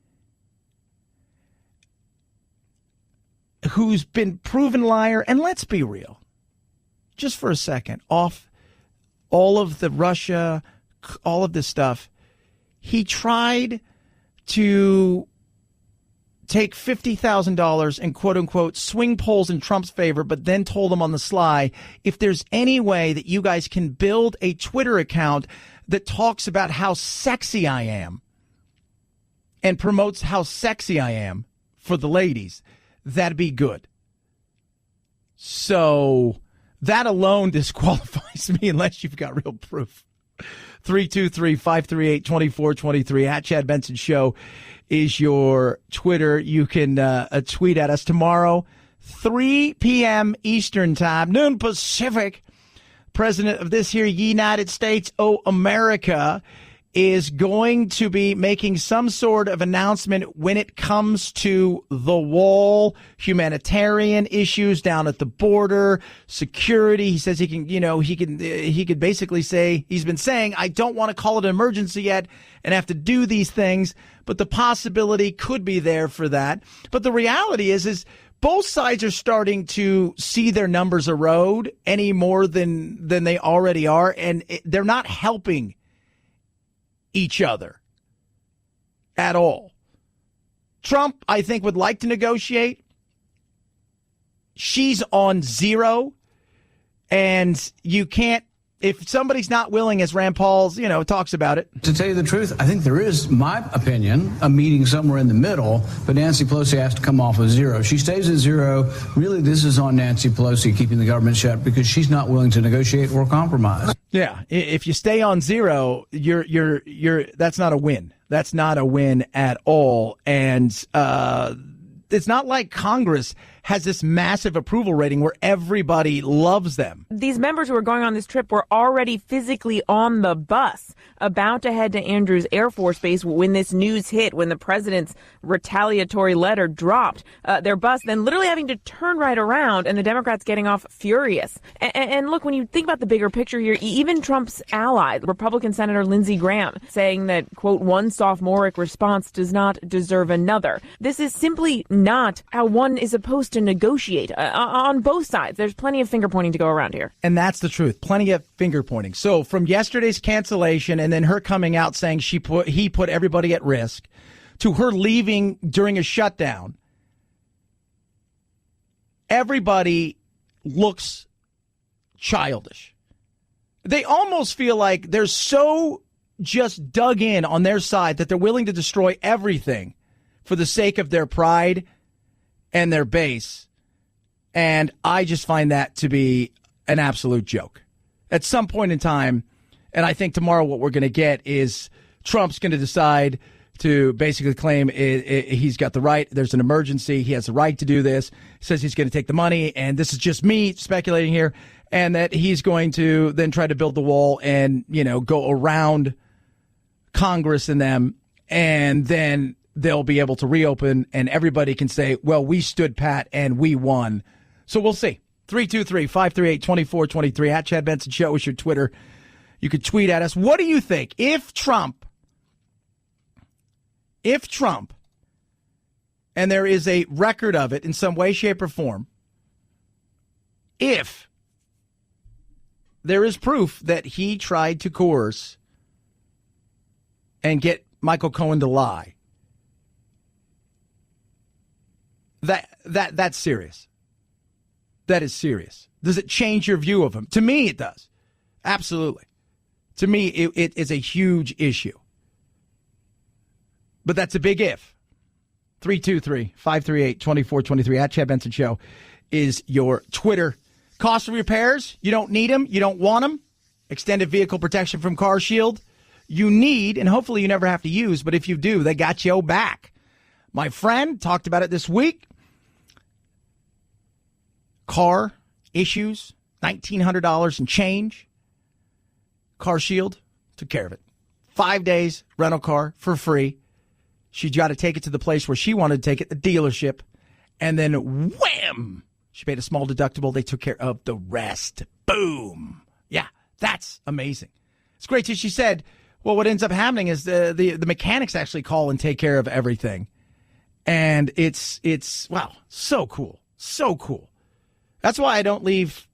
who's been proven liar, and let's be real, just for a second, off all of the Russia, all of this stuff, he tried to take $50,000 and quote unquote swing polls in Trump's favor, but then told him on the sly, if there's any way that you guys can build a Twitter account that talks about how sexy I am and promotes how sexy I am for the ladies, that'd be good. So that alone disqualifies me unless you've got real proof. 323-538-2423 at Chad Benson Show is your Twitter. You can tweet at us tomorrow, 3 p.m. Eastern Time, noon Pacific. President of this here United States, America, is going to be making some sort of announcement when it comes to the wall, humanitarian issues down at the border, security. He says he could basically say, he's been saying, I don't want to call it an emergency yet and have to do these things, but the possibility could be there for that. But the reality is both sides are starting to see their numbers erode any more than they already are, and they're not helping each other at all. Trump, I think, would like to negotiate. She's on zero, and you can't, if somebody's not willing, as Rand Paul's, talks about it. To tell you the truth, I think there is, my opinion, a meeting somewhere in the middle, but Nancy Pelosi has to come off with zero. She stays at zero. Really, this is on Nancy Pelosi keeping the government shut because she's not willing to negotiate or compromise. Yeah, if you stay on zero, you're that's not a win. That's not a win at all. And it's not like Congress has this massive approval rating where everybody loves them. These members who are going on this trip were already physically on the bus, about to head to Andrews Air Force Base when this news hit, when the president's retaliatory letter dropped. Their bus then literally having to turn right around, and the Democrats getting off furious. And look, when you think about the bigger picture here, even Trump's ally, Republican Senator Lindsey Graham, saying that, quote, one sophomoric response does not deserve another. This is simply not how one is supposed to negotiate on both sides. There's plenty of finger pointing to go around here. And that's the truth. Plenty of finger pointing. So from yesterday's cancellation and then her coming out saying he put everybody at risk to her leaving during a shutdown, everybody looks childish. They almost feel like they're so just dug in on their side that they're willing to destroy everything for the sake of their pride and their base. And I just find that to be an absolute joke. At some point in time, and I think tomorrow what we're going to get is Trump's going to decide to basically claim he's got the right, there's an emergency, he has the right to do this, says he's going to take the money, and this is just me speculating here, and that he's going to then try to build the wall and, go around Congress and them, and then they'll be able to reopen and everybody can say, well, we stood pat and we won. So we'll see. 323-538-2423 at Chad Benson Show is your Twitter. You could tweet at us. What do you think? If Trump, and there is a record of it in some way, shape, or form, if there is proof that he tried to coerce and get Michael Cohen to lie, that's serious. That is serious. Does it change your view of him? To me, it does. Absolutely. To me, it is a huge issue. But that's a big if. 323-538-2423 at Chad Benson Show is your Twitter. Cost of repairs, you don't need them, you don't want them. Extended vehicle protection from Car Shield, you need, and hopefully you never have to use, but if you do, they got your back. My friend talked about it this week. Car issues, $1,900 and change. Car Shield took care of it. 5 days, rental car for free. She got to take it to the place where she wanted to take it, the dealership. And then wham! She paid a small deductible. They took care of the rest. Boom. Yeah, that's amazing. It's great too. She said, well, what ends up happening is the mechanics actually call and take care of everything. And it's wow, so cool. So cool. That's why I don't leave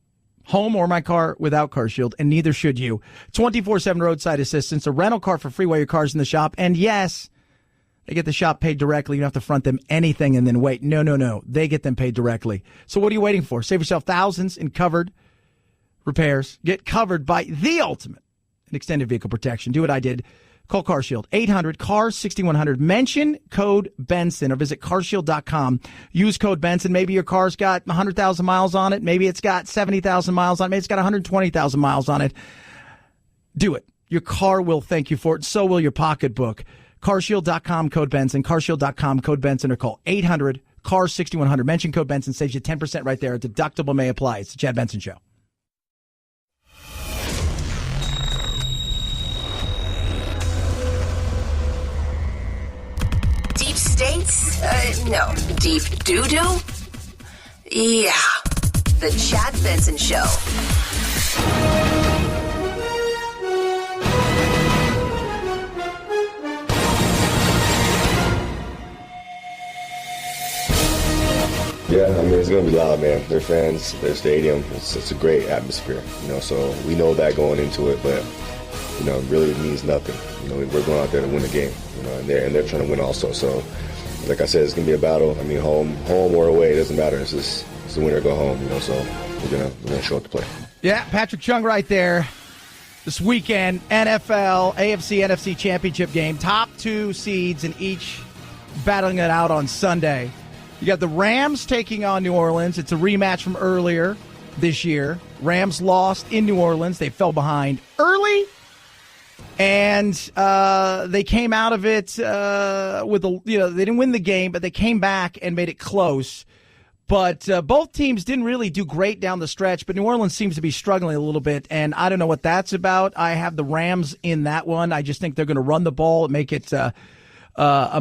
home or my car without Car Shield, and neither should you. 24/7 roadside assistance, a rental car for free while your car's in the shop. And yes, They get the shop paid directly. You don't have to front them anything and then wait. No. They get them paid directly. So what are you waiting for? Save yourself thousands in covered repairs. Get covered by the ultimate in extended vehicle protection. Do what I did. Call CarShield, 800-CAR-6100. Mention code Benson or visit carshield.com. Use code Benson. Maybe your car's got 100,000 miles on it. Maybe it's got 70,000 miles on it. Maybe it's got 120,000 miles on it. Do it. Your car will thank you for it. So will your pocketbook. CarShield.com, code Benson. CarShield.com, code Benson, or call 800-CAR-6100. Mention code Benson. Saves you 10% right there. A deductible may apply. It's the Chad Benson Show. Deep states? No. Deep doo-doo? Yeah. The Chad Benson Show. Yeah, I mean, it's going to be loud, man. Their fans, their stadium, it's a great atmosphere, so we know that going into it, but, really it means nothing. We're going out there to win the game, and they're trying to win also. So, like I said, it's going to be a battle. I mean, home or away, it doesn't matter. It's the winner go home, so we're gonna show up to play. Yeah, Patrick Chung right there. This weekend, NFL, AFC, NFC championship game. Top two seeds in each battling it out on Sunday. You got the Rams taking on New Orleans. It's a rematch from earlier this year. Rams lost in New Orleans. They fell behind early, and they came out of it with they didn't win the game, but they came back and made it close. But both teams didn't really do great down the stretch, but New Orleans seems to be struggling a little bit, and I don't know what that's about. I have the Rams in that one. I just think they're going to run the ball and make it a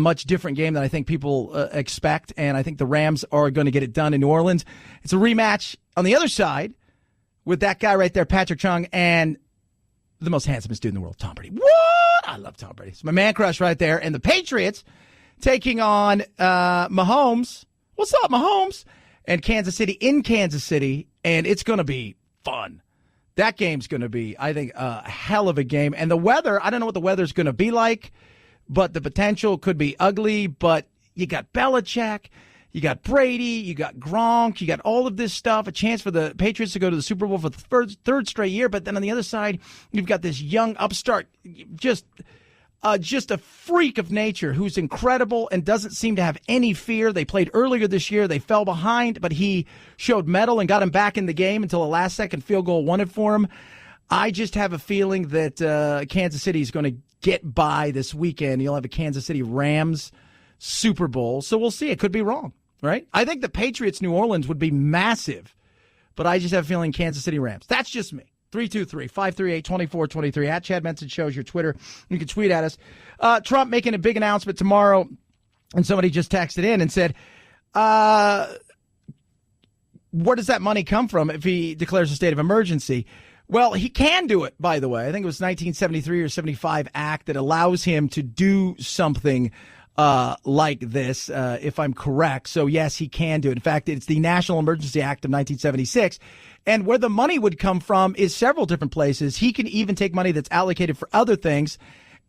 much different game than I think people expect, and I think the Rams are going to get it done in New Orleans. It's a rematch on the other side with that guy right there, Patrick Chung, and the most handsomest dude in the world, Tom Brady. What? I love Tom Brady. It's my man crush right there. And the Patriots taking on Mahomes. What's up, Mahomes? And Kansas City in Kansas City, and it's going to be fun. That game's going to be, I think, a hell of a game. And the weather, I don't know what the weather's going to be like, but the potential could be ugly. But you got Belichick, you got Brady, you got Gronk, you got all of this stuff, a chance for the Patriots to go to the Super Bowl for the third straight year. But then on the other side, you've got this young upstart, just a freak of nature who's incredible and doesn't seem to have any fear. They played earlier this year. They fell behind, but he showed mettle and got him back in the game until a last-second field goal won it for him. I just have a feeling that Kansas City is going to get by this weekend. You'll have a Kansas City Rams Super Bowl, so we'll see. It could be wrong, right? I think the Patriots-New Orleans would be massive, but I just have a feeling Kansas City Rams. That's just me. 323-538-2423. At Chad Benson Shows your Twitter. You can tweet at us. Trump making a big announcement tomorrow, and somebody just texted in and said, where does that money come from if he declares a state of emergency? Well, he can do it, by the way. I think it was 1973 or 75 Act that allows him to do something like this, if I'm correct. So, yes, he can do it. In fact, it's the National Emergency Act of 1976. And where the money would come from is several different places. He can even take money that's allocated for other things,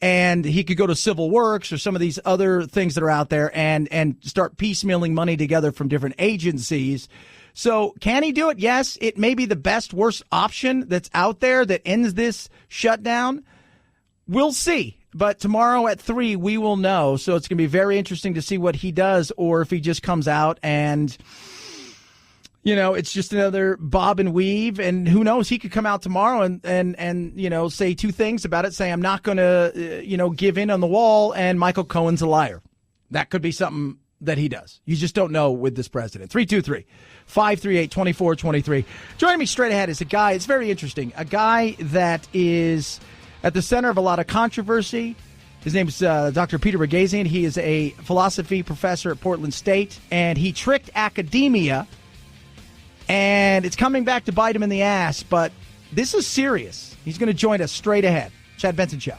and he could go to Civil Works or some of these other things that are out there and start piecemealing money together from different agencies. So can he do it? Yes. It may be the best, worst option that's out there that ends this shutdown. We'll see. But tomorrow at 3, we will know. So it's going to be very interesting to see what he does, or if he just comes out and, it's just another bob and weave. And who knows, he could come out tomorrow and say two things about it, say, I'm not going to, give in on the wall, and Michael Cohen's a liar. That could be something that he does. You just don't know with this president. 323-538-2423. Joining me straight ahead is a guy, it's very interesting, a guy that is at the center of a lot of controversy. His name is Dr. Peter Boghosssian. He is a philosophy professor at Portland State, and he tricked academia, and it's coming back to bite him in the ass, but this is serious. He's going to join us straight ahead. Chad Benson Show.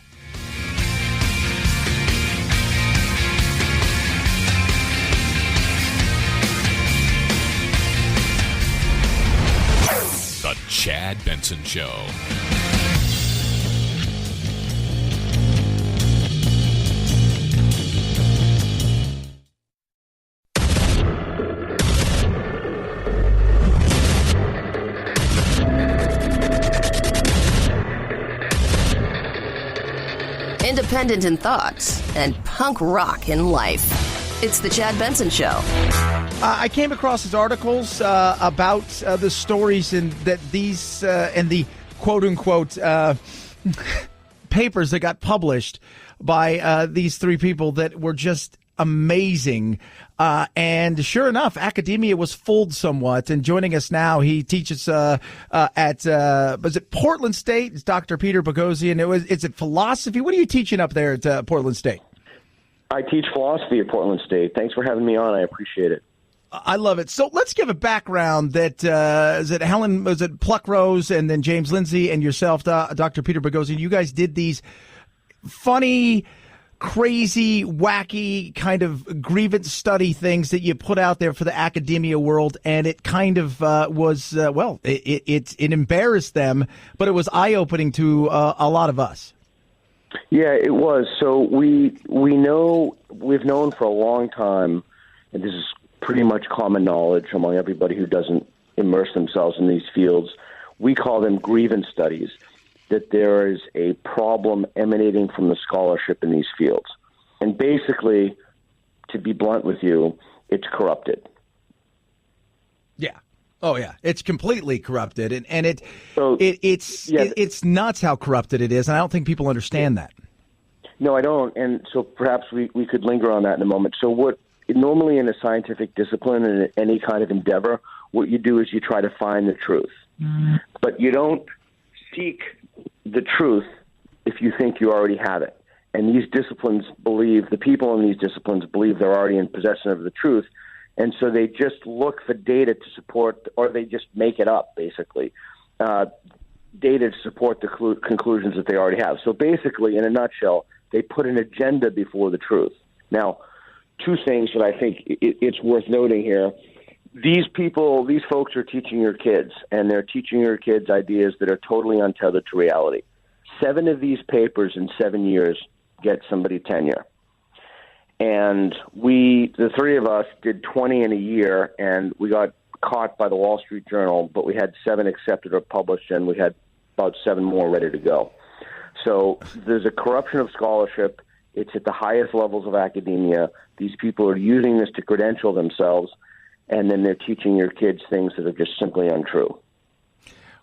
The Chad Benson Show. independent in thought, and punk rock in life. It's the Chad Benson Show. I came across his articles about the stories and the quote unquote papers that got published by these three people that were just amazing. And sure enough, academia was fooled somewhat. And joining us now, he teaches at was it Portland State? It's Dr. Peter BOGHOSSIAN. Is it philosophy? What are you teaching up there at Portland State? I teach philosophy at Portland State. Thanks for having me on. I appreciate it. I love it. So let's give a background that is it Pluckrose and then James Lindsay and yourself, Dr. Peter BOGHOSSIAN. You guys did these funny, crazy, wacky kind of grievance study things that you put out there for the academia world, and it kind of was it embarrassed them, but it was eye-opening to a lot of us. Yeah, it was. So we've known for a long time, and this is pretty much common knowledge among everybody who doesn't immerse themselves in these fields. We call them grievance studies, that there is a problem emanating from the scholarship in these fields. And basically, to be blunt with you, it's corrupted. Yeah. Oh, yeah. It's completely corrupted. And it's nuts how corrupted it is. And I don't think people understand that. No, I don't. And so perhaps we could linger on that in a moment. So what normally in a scientific discipline and any kind of endeavor, what you do is you try to find the truth. Mm. But you don't seek the truth if you think you already have it. And these disciplines the people in these disciplines believe they're already in possession of the truth. And so they just look for data to support, or they just make it up, basically, data to support the conclusions that they already have. So basically, in a nutshell, they put an agenda before the truth. Now, two things that I think it's worth noting here. These folks are teaching your kids, and they're teaching your kids ideas that are totally untethered to reality. 7 of these papers in 7 years get somebody tenure. And the three of us, did 20 in a year, and we got caught by the Wall Street Journal, but we had 7 accepted or published, and we had about 7 more ready to go. So there's a corruption of scholarship. It's at the highest levels of academia. These people are using this to credential themselves, and then they're teaching your kids things that are just simply untrue.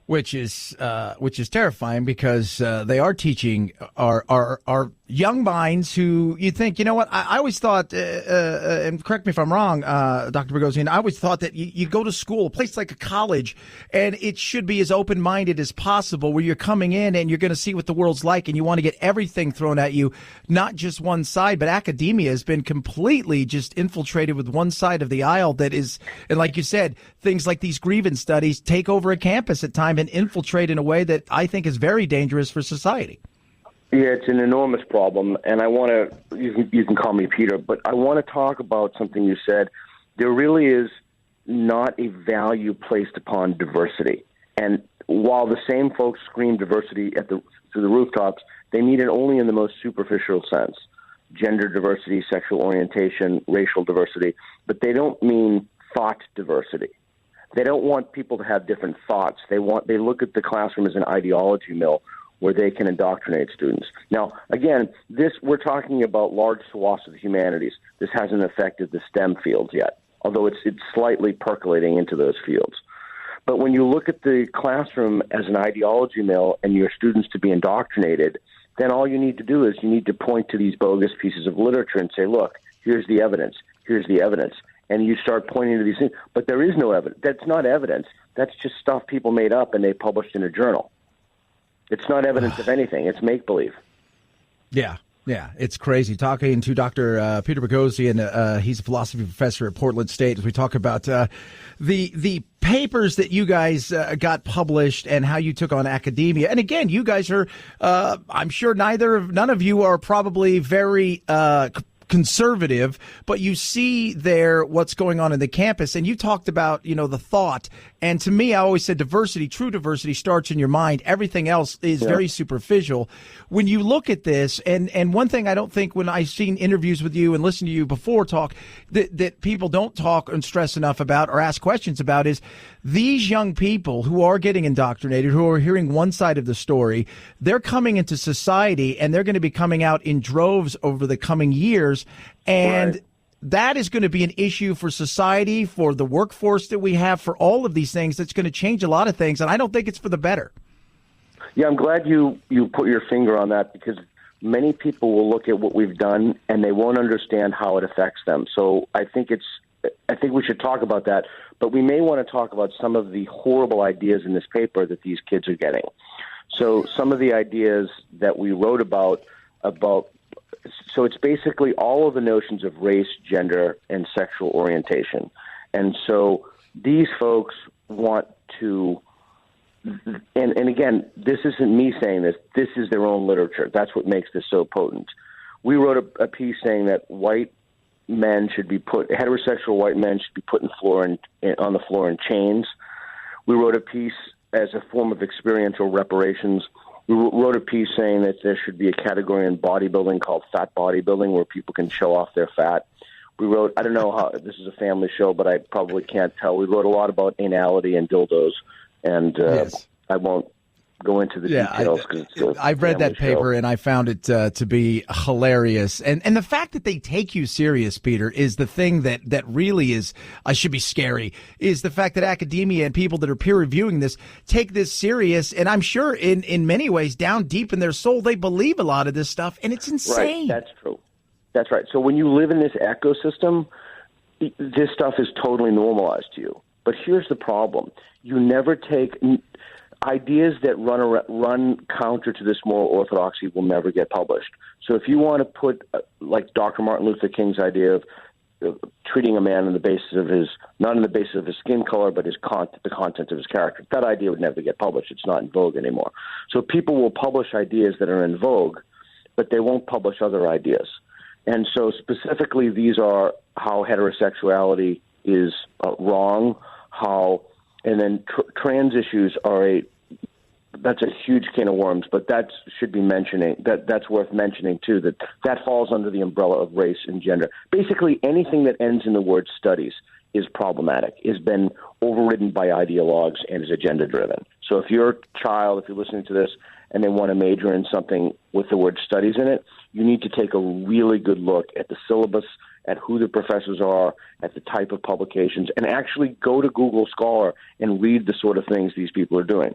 Which is terrifying, because they are teaching our young minds who you think, you know what, I always thought, and correct me if I'm wrong, Dr. BOGHOSSIAN, I always thought that you go to school, a place like a college, and it should be as open-minded as possible, where you're coming in and you're going to see what the world's like, and you want to get everything thrown at you, not just one side. But academia has been completely just infiltrated with one side of the aisle that is, and like you said, things like these grievance studies take over a campus at times and infiltrate in a way that I think is very dangerous for society. Yeah, it's an enormous problem, and I want to, you can call me Peter, but I want to talk about something you said. There really is not a value placed upon diversity. And while the same folks scream diversity through the rooftops, they mean it only in the most superficial sense. Gender diversity, sexual orientation, racial diversity, but they don't mean thought diversity. They don't want people to have different thoughts. They look at the classroom as an ideology mill where they can indoctrinate students. Now, again, we're talking about large swaths of the humanities. This hasn't affected the STEM fields yet, although it's slightly percolating into those fields. But when you look at the classroom as an ideology mill and your students to be indoctrinated, then all you need to do is you need to point to these bogus pieces of literature and say, look, here's the evidence, here's the evidence. And you start pointing to these things. But there is no evidence. That's not evidence. That's just stuff people made up and they published in a journal. It's not evidence of anything. It's make-believe. Yeah, it's crazy. Talking to Dr. Peter BOGHOSSIAN, he's a philosophy professor at Portland State, as we talk about the papers that you guys got published and how you took on academia. And again, you guys are, I'm sure none of you are probably very conservative, but you see there what's going on in the campus. And you talked about, the thought. And to me, I always said true diversity starts in your mind. Everything else is very superficial. When you look at this, and one thing I don't think when I've seen interviews with you and listened to you before talk that people don't talk and stress enough about or ask questions about is these young people who are getting indoctrinated, who are hearing one side of the story, they're coming into society and they're going to be coming out in droves over the coming years. And that is going to be an issue for society, for the workforce that we have, for all of these things. That's going to change a lot of things. And I don't think it's for the better. Yeah, I'm glad you put your finger on that, because many people will look at what we've done and they won't understand how it affects them. So I think we should talk about that, but we may want to talk about some of the horrible ideas in this paper that these kids are getting. So some of the ideas that we wrote about, so it's basically all of the notions of race, gender, and sexual orientation. And so these folks want to, and again, this isn't me saying this is their own literature. That's what makes this so potent. We wrote a piece saying that heterosexual white men should be put on the floor in chains. We wrote a piece as a form of experiential reparations. We wrote a piece saying that there should be a category in bodybuilding called fat bodybuilding, where people can show off their fat. We wrote, I don't know how, this is a family show, but I probably can't tell. We wrote a lot about anal and dildos, and I won't go into the details. I've read that paper and I found it to be hilarious. And the fact that they take you serious, Peter, is the thing that really is should be scary, is the fact that academia and people that are peer reviewing this take this serious. And I'm sure in many ways, down deep in their soul, they believe a lot of this stuff, and it's insane. Right, that's true. That's right. So when you live in this ecosystem, this stuff is totally normalized to you. But here's the problem. You never take ideas that run counter to this moral orthodoxy will never get published. So if you want to put, like Dr. Martin Luther King's idea of treating a man on the basis of not on the basis of his skin color, but the content of his character, that idea would never get published. It's not in vogue anymore. So people will publish ideas that are in vogue, but they won't publish other ideas. And so specifically, these are how heterosexuality is wrong, and then trans issues that's a huge can of worms, but that's worth mentioning too, that falls under the umbrella of race and gender. Basically, anything that ends in the word studies is problematic, has been overridden by ideologues, and is agenda driven. So if you're a child, if you're listening to this, and they want to major in something with the word studies in it, you need to take a really good look at the syllabus, at who the professors are, at the type of publications, and actually go to Google Scholar and read the sort of things these people are doing.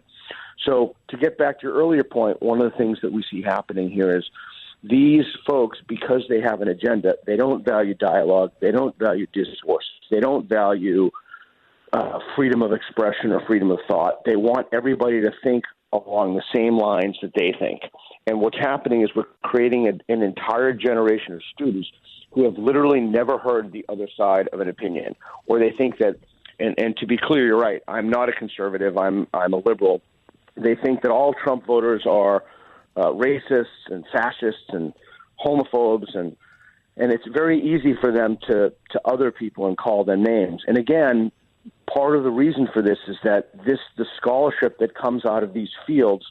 So to get back to your earlier point, one of the things that we see happening here is these folks, because they have an agenda, they don't value dialogue, they don't value discourse, they don't value freedom of expression or freedom of thought. They want everybody to think along the same lines that they think. And what's happening is we're creating an entire generation of students who have literally never heard the other side of an opinion, or they think that, and to be clear, you're right, I'm not a conservative, I'm a liberal. They think that all Trump voters are racists and fascists and homophobes, and it's very easy for them to other people and call them names. And again, part of the reason for this is that the scholarship that comes out of these fields,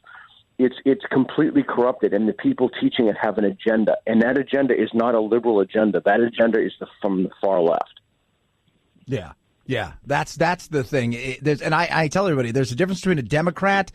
it's completely corrupted, and the people teaching it have an agenda, and that agenda is not a liberal agenda. That agenda is from the far left. Yeah, that's the thing. And I tell everybody, there's a difference between a Democrat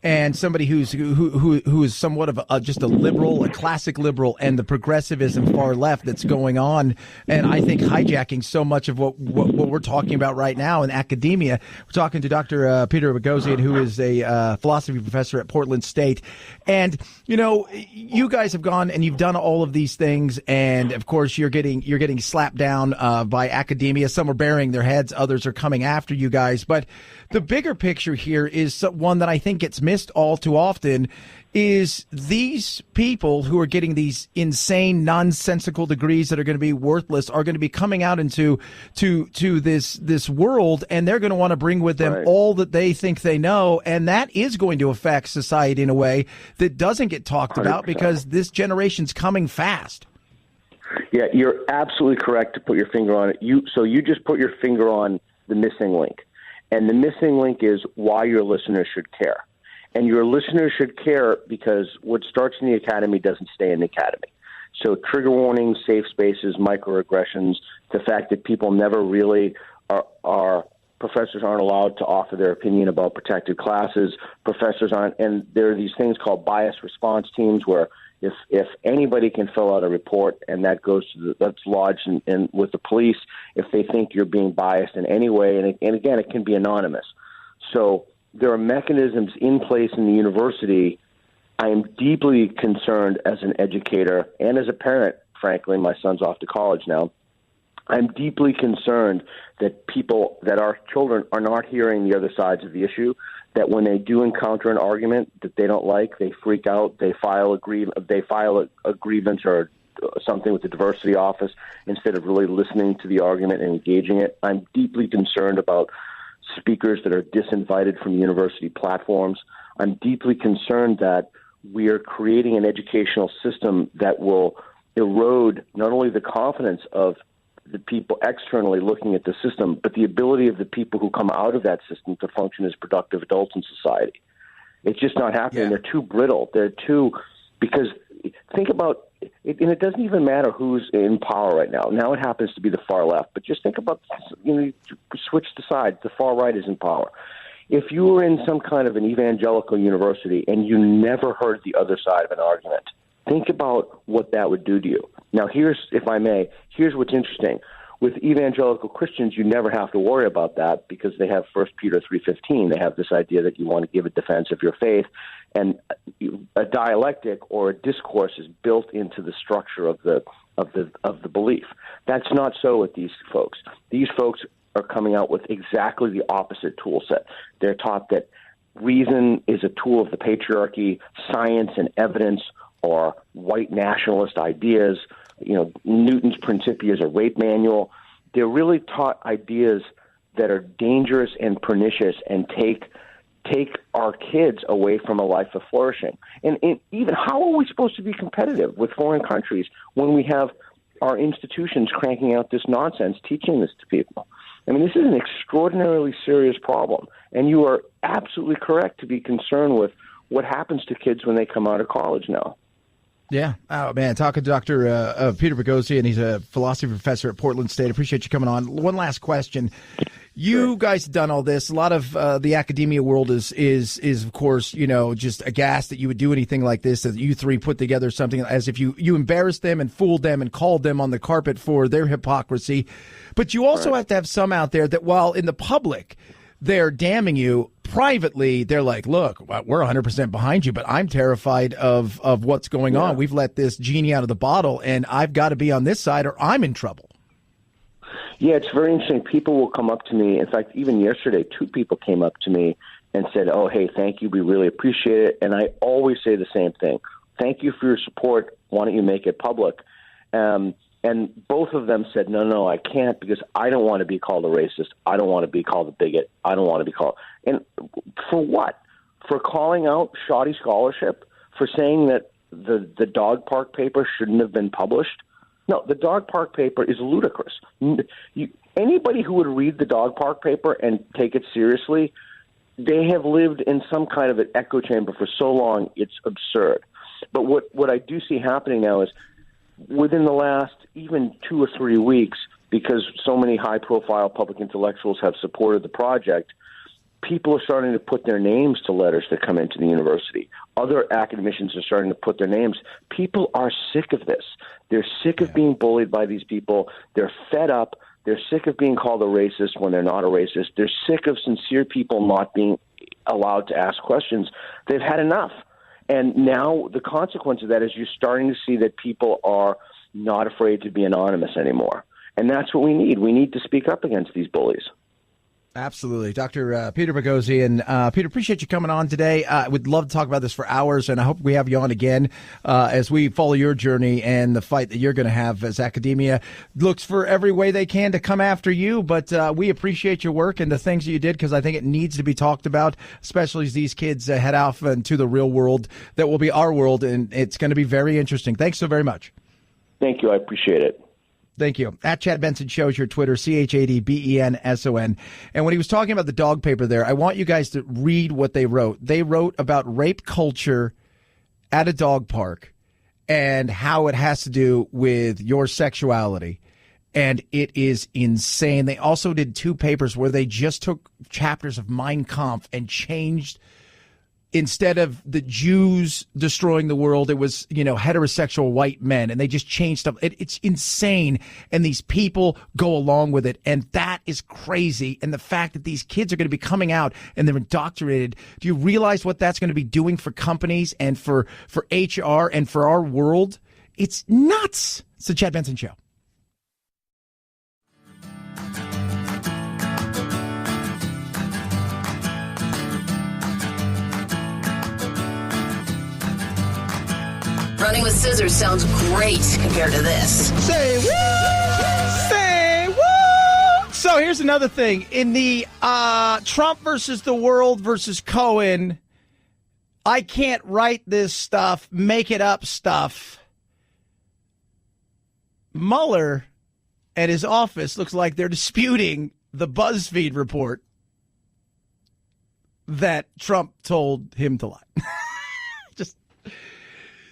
and somebody who is somewhat of just a liberal, a classic liberal, and the progressivism far left that's going on, and I think hijacking so much of what we're talking about right now in academia. We're talking to Dr. Peter BOGHOSSIAN, who is a philosophy professor at Portland State, and you guys have gone and you've done all of these things, and of course you're getting slapped down by academia. Some are burying their heads, others are coming after you guys, but the bigger picture here is one that I think gets missed all too often, is these people who are getting these insane, nonsensical degrees that are going to be worthless are going to be coming out into this world, and they're going to want to bring with them all that they think they know, and that is going to affect society in a way that doesn't get talked 100%. About, because this generation's coming fast. Yeah, you're absolutely correct to put your finger on it. So you just put your finger on the missing link. And the missing link is why your listeners should care. And your listeners should care because what starts in the academy doesn't stay in the academy. So trigger warnings, safe spaces, microaggressions, the fact that people never really are professors aren't allowed to offer their opinion about protected classes. Professors aren't, and there are these things called bias response teams where if anybody can fill out a report and that goes to that's lodged in with the police, if they think you're being biased in any way, and again, it can be anonymous. So there are mechanisms in place in the university. I am deeply concerned as an educator and as a parent, frankly, my son's off to college now. I'm deeply concerned that people, that our children are not hearing the other sides of the issue, that when they do encounter an argument that they don't like, they freak out, they file a grievance or something with the diversity office instead of really listening to the argument and engaging it. I'm deeply concerned about speakers that are disinvited from university platforms. I'm deeply concerned that we are creating an educational system that will erode not only the confidence of the people externally looking at the system, but the ability of the people who come out of that system to function as productive adults in society. It's just not happening. Yeah. They're too brittle. Because think about it, and it doesn't even matter who's in power right now. Now it happens to be the far left, but just think about, switch the sides. The far right is in power. If you were in some kind of an evangelical university and you never heard the other side of an argument, think about what that would do to you. Now, if I may, here's what's interesting. With evangelical Christians, you never have to worry about that because they have 1 Peter 3:15. They have this idea that you want to give a defense of your faith, and a dialectic or a discourse is built into the structure of the belief. That's not so with these folks. These folks are coming out with exactly the opposite tool set. They're taught that reason is a tool of the patriarchy, science and evidence or white nationalist ideas. Newton's Principia is a rape manual. They're really taught ideas that are dangerous and pernicious and take our kids away from a life of flourishing. And even how are we supposed to be competitive with foreign countries when we have our institutions cranking out this nonsense, teaching this to people? I mean, this is an extraordinarily serious problem, and you are absolutely correct to be concerned with what happens to kids when they come out of college now. Yeah. Oh, man. Talking to Dr. Peter BOGHOSSIAN. He's a philosophy professor at Portland State. Appreciate you coming on. One last question. You guys have done all this. A lot of the academia world is of course, just aghast that you would do anything like this, that you three put together something as if you embarrassed them and fooled them and called them on the carpet for their hypocrisy. But you also have to have some out there that while in the public they're damning you, privately they're like, look, we're 100% behind you, but I'm terrified of what's going on. We've let this genie out of the bottle, and I've got to be on this side or I'm in trouble. Yeah, it's very interesting. People will come up to me. In fact, even yesterday, 2 people came up to me and said, oh, hey, thank you. We really appreciate it. And I always say the same thing. Thank you for your support. Why don't you make it public? And both of them said, no, I can't because I don't want to be called a racist. I don't want to be called a bigot. I don't want to be called. And for what? For calling out shoddy scholarship? For saying that the dog park paper shouldn't have been published? No, the dog park paper is ludicrous. Anybody who would read the dog park paper and take it seriously, they have lived in some kind of an echo chamber for so long, it's absurd. But what I do see happening now is within the last even 2 or 3 weeks, because so many high-profile public intellectuals have supported the project, people are starting to put their names to letters that come into the university. Other academicians are starting to put their names. People are sick of this. They're sick of being bullied by these people. They're fed up. They're sick of being called a racist when they're not a racist. They're sick of sincere people not being allowed to ask questions. They've had enough. And now the consequence of that is you're starting to see that people are not afraid to be anonymous anymore. And that's what we need. We need to speak up against these bullies. Absolutely. Dr. Peter BOGHOSSIAN. Peter, appreciate you coming on today. I would love to talk about this for hours, and I hope we have you on again as we follow your journey and the fight that you're going to have as academia looks for every way they can to come after you. But we appreciate your work and the things that you did because I think it needs to be talked about, especially as these kids head off into the real world that will be our world, and it's going to be very interesting. Thanks so very much. Thank you. I appreciate it. Thank you. At Chad Benson Shows your Twitter, ChadBenson. And when he was talking about the dog paper there, I want you guys to read what they wrote. They wrote about rape culture at a dog park and how it has to do with your sexuality. And it is insane. They also did 2 papers where they just took chapters of Mein Kampf and changed, instead of the Jews destroying the world, it was, heterosexual white men. And they just changed stuff. It's insane. And these people go along with it. And that is crazy. And the fact that these kids are going to be coming out and they're indoctrinated. Do you realize what that's going to be doing for companies and for HR and for our world? It's nuts. It's the Chad Benson Show. Running with scissors sounds great compared to this. Say what? Say what? So here's another thing. In the Trump versus the world versus Cohen, I can't write this stuff, make it up stuff. Mueller and his office looks like they're disputing the BuzzFeed report that Trump told him to lie.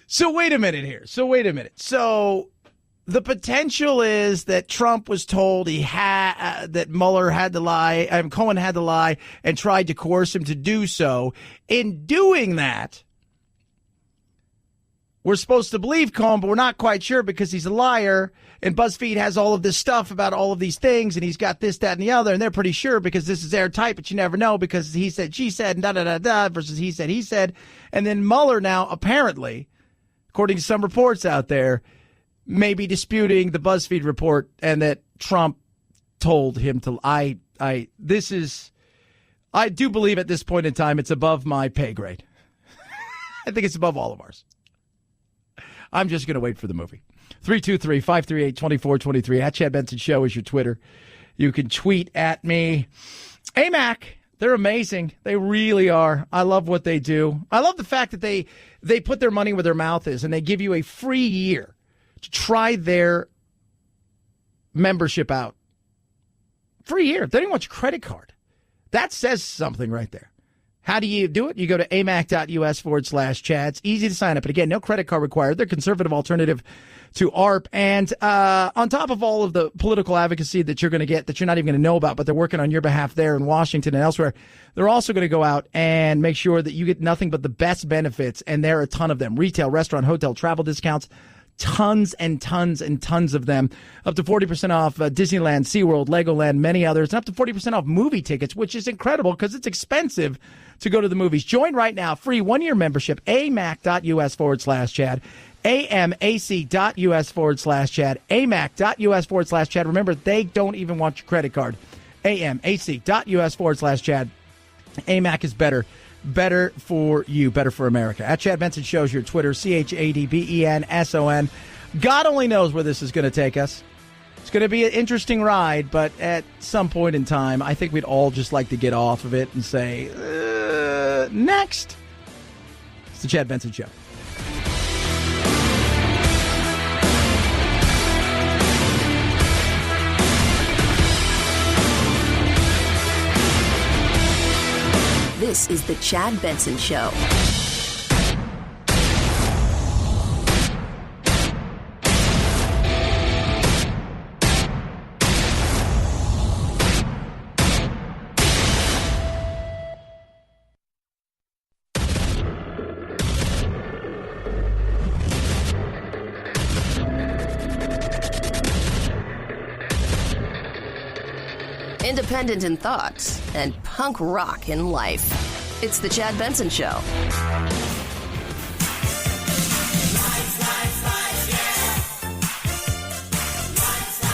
So wait a minute here. So the potential is that Trump was told that Mueller had to lie, Cohen had to lie, and tried to coerce him to do so. In doing that, we're supposed to believe Cohen, but we're not quite sure because he's a liar. And BuzzFeed has all of this stuff about all of these things, and he's got this, that, and the other, and they're pretty sure because this is airtight, but you never know because he said, she said, and da-da-da-da versus he said. And then Mueller now, apparently, according to some reports out there, may be disputing the BuzzFeed report and that Trump told him to. I do believe at this point in time it's above my pay grade. I think it's above all of ours. I'm just going to wait for the movie. 323-538-2423. At Chad Benson Show is your Twitter. You can tweet at me. AMAC. They're amazing. They really are. I love what they do. I love the fact that they put their money where their mouth is and they give you a free year to try their membership out. Free year. They don't want your credit card. That says something right there. How do you do it? You go to amac.us/Chad. It's easy to sign up. But again, no credit card required. They're a conservative alternative to ARP. And on top of all of the political advocacy that you're going to get that you're not even going to know about, but they're working on your behalf there in Washington and elsewhere, they're also going to go out and make sure that you get nothing but the best benefits. And there are a ton of them. Retail, restaurant, hotel, travel discounts. Tons and tons and tons of them. Up to 40% off Disneyland, SeaWorld, Legoland, many others. And up to 40% off movie tickets, which is incredible because it's expensive to go to the movies. Join right now. Free one-year membership. amac.us/Chad. amac.us/Chad. amac.us/Chad. Remember, they don't even want your credit card. amac.us/Chad. AMAC is better. Better for you, better for America. At Chad Benson Shows your Twitter, ChadBenson. God only knows where this is going to take us. It's going to be an interesting ride, but at some point in time, I think we'd all just like to get off of it and say, next. It's the Chad Benson Show. This is the Chad Benson Show. Independent in thought and punk rock in life. It's the Chad Benson Show.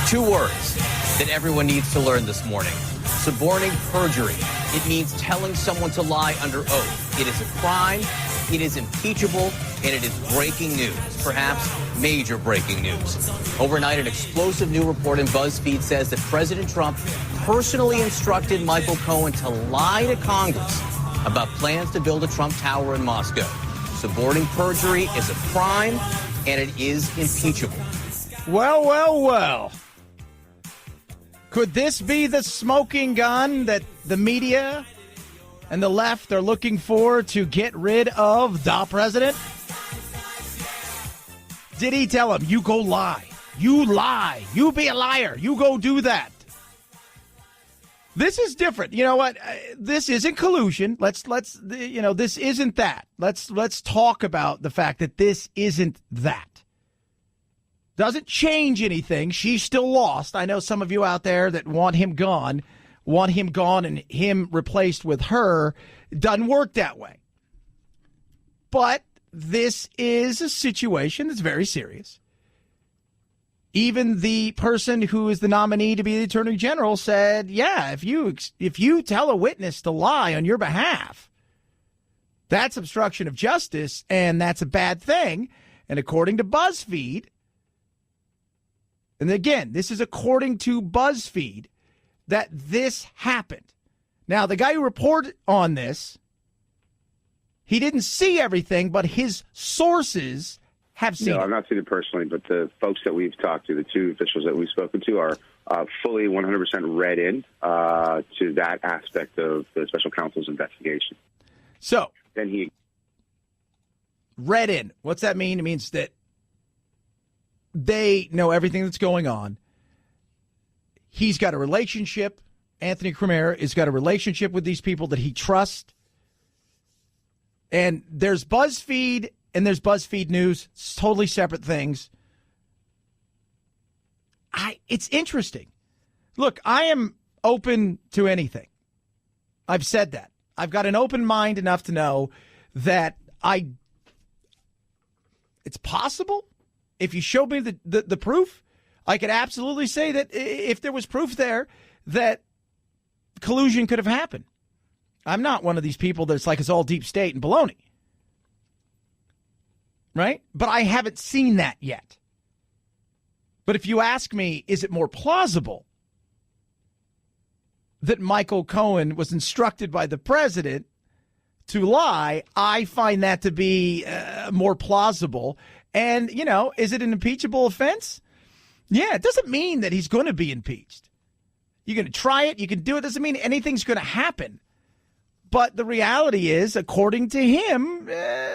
Two words that everyone needs to learn this morning. Suborning perjury. It means telling someone to lie under oath. It is a crime, it is impeachable, and it is breaking news. Perhaps major breaking news. Overnight, an explosive new report in BuzzFeed says that President Trump personally instructed Michael Cohen to lie to Congress about plans to build a Trump Tower in Moscow. Suborning perjury is a crime, and it is impeachable. Well, well, well. Could this be the smoking gun that the media and the left are looking for to get rid of the president? Did he tell him, you go lie? You lie. You be a liar. You go do that. This is different. You know what? This isn't collusion. Let's this isn't that. Let's talk about the fact that this isn't that. Doesn't change anything. She's still lost. I know some of you out there that want him gone and him replaced with her. It doesn't work that way. But this is a situation that's very serious. Even the person who is the nominee to be the attorney general said, yeah, if you tell a witness to lie on your behalf, that's obstruction of justice, and that's a bad thing. And according to BuzzFeed, and again, this is according to BuzzFeed, that this happened. Now, the guy who reported on this, he didn't see everything, but his sources have seen No, I've not seen it personally, but the folks that we've talked to, the two officials that we've spoken to, are fully 100% read in to that aspect of the special counsel's investigation. So, then he read in. What's that mean? It means that they know everything that's going on. He's got a relationship. Anthony Cremera has got a relationship with these people that he trusts. And there's BuzzFeed and there's BuzzFeed News. It's totally separate things. It's interesting. Look, I am open to anything. I've said that. I've got an open mind enough to know that it's possible. If you showed me the proof, I could absolutely say that if there was proof there, that collusion could have happened. I'm not one of these people that's like it's all deep state and baloney. Right? But I haven't seen that yet. But if you ask me, is it more plausible that Michael Cohen was instructed by the president to lie? I find that to be more plausible. And, is it an impeachable offense? Yeah, it doesn't mean that he's going to be impeached. You're going to try it. You can do it. Doesn't mean anything's going to happen. But the reality is, according to him,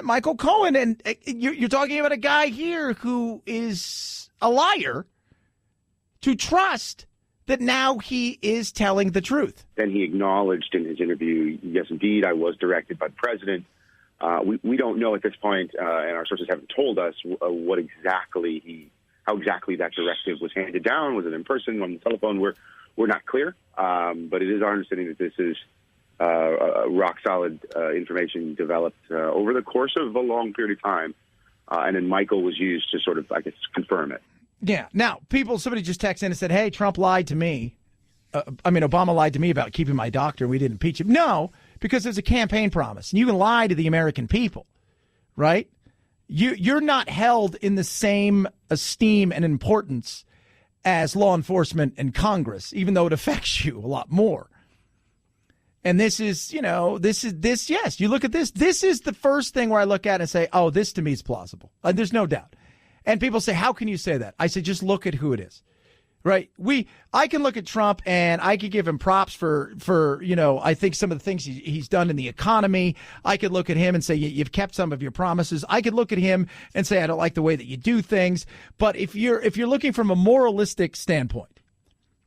Michael Cohen, and you're talking about a guy here who is a liar, to trust that now he is telling the truth. Then he acknowledged in his interview, yes, indeed, I was directed by the president. We don't know at this point, and our sources haven't told us how exactly that directive was handed down. Was it in person, on the telephone? We're not clear, but it is our understanding that this is rock solid information developed over the course of a long period of time, and then Michael was used to sort of, I guess, confirm it. Yeah. Now, somebody just texted in and said, "Hey, Trump lied to me. Obama lied to me about keeping my doctor. We didn't impeach him." No, because there's a campaign promise, and you can lie to the American people, right? You're not held in the same esteem and importance as law enforcement and Congress, even though it affects you a lot more. And this is, yes, you look at this. This is the first thing where I look at it and say, oh, this to me is plausible. There's no doubt. And people say, how can you say that? I say, just look at who it is, right? I can look at Trump and I could give him props for I think some of the things he's done in the economy. I could look at him and say, you've kept some of your promises. I could look at him and say, I don't like the way that you do things. But if you're looking from a moralistic standpoint,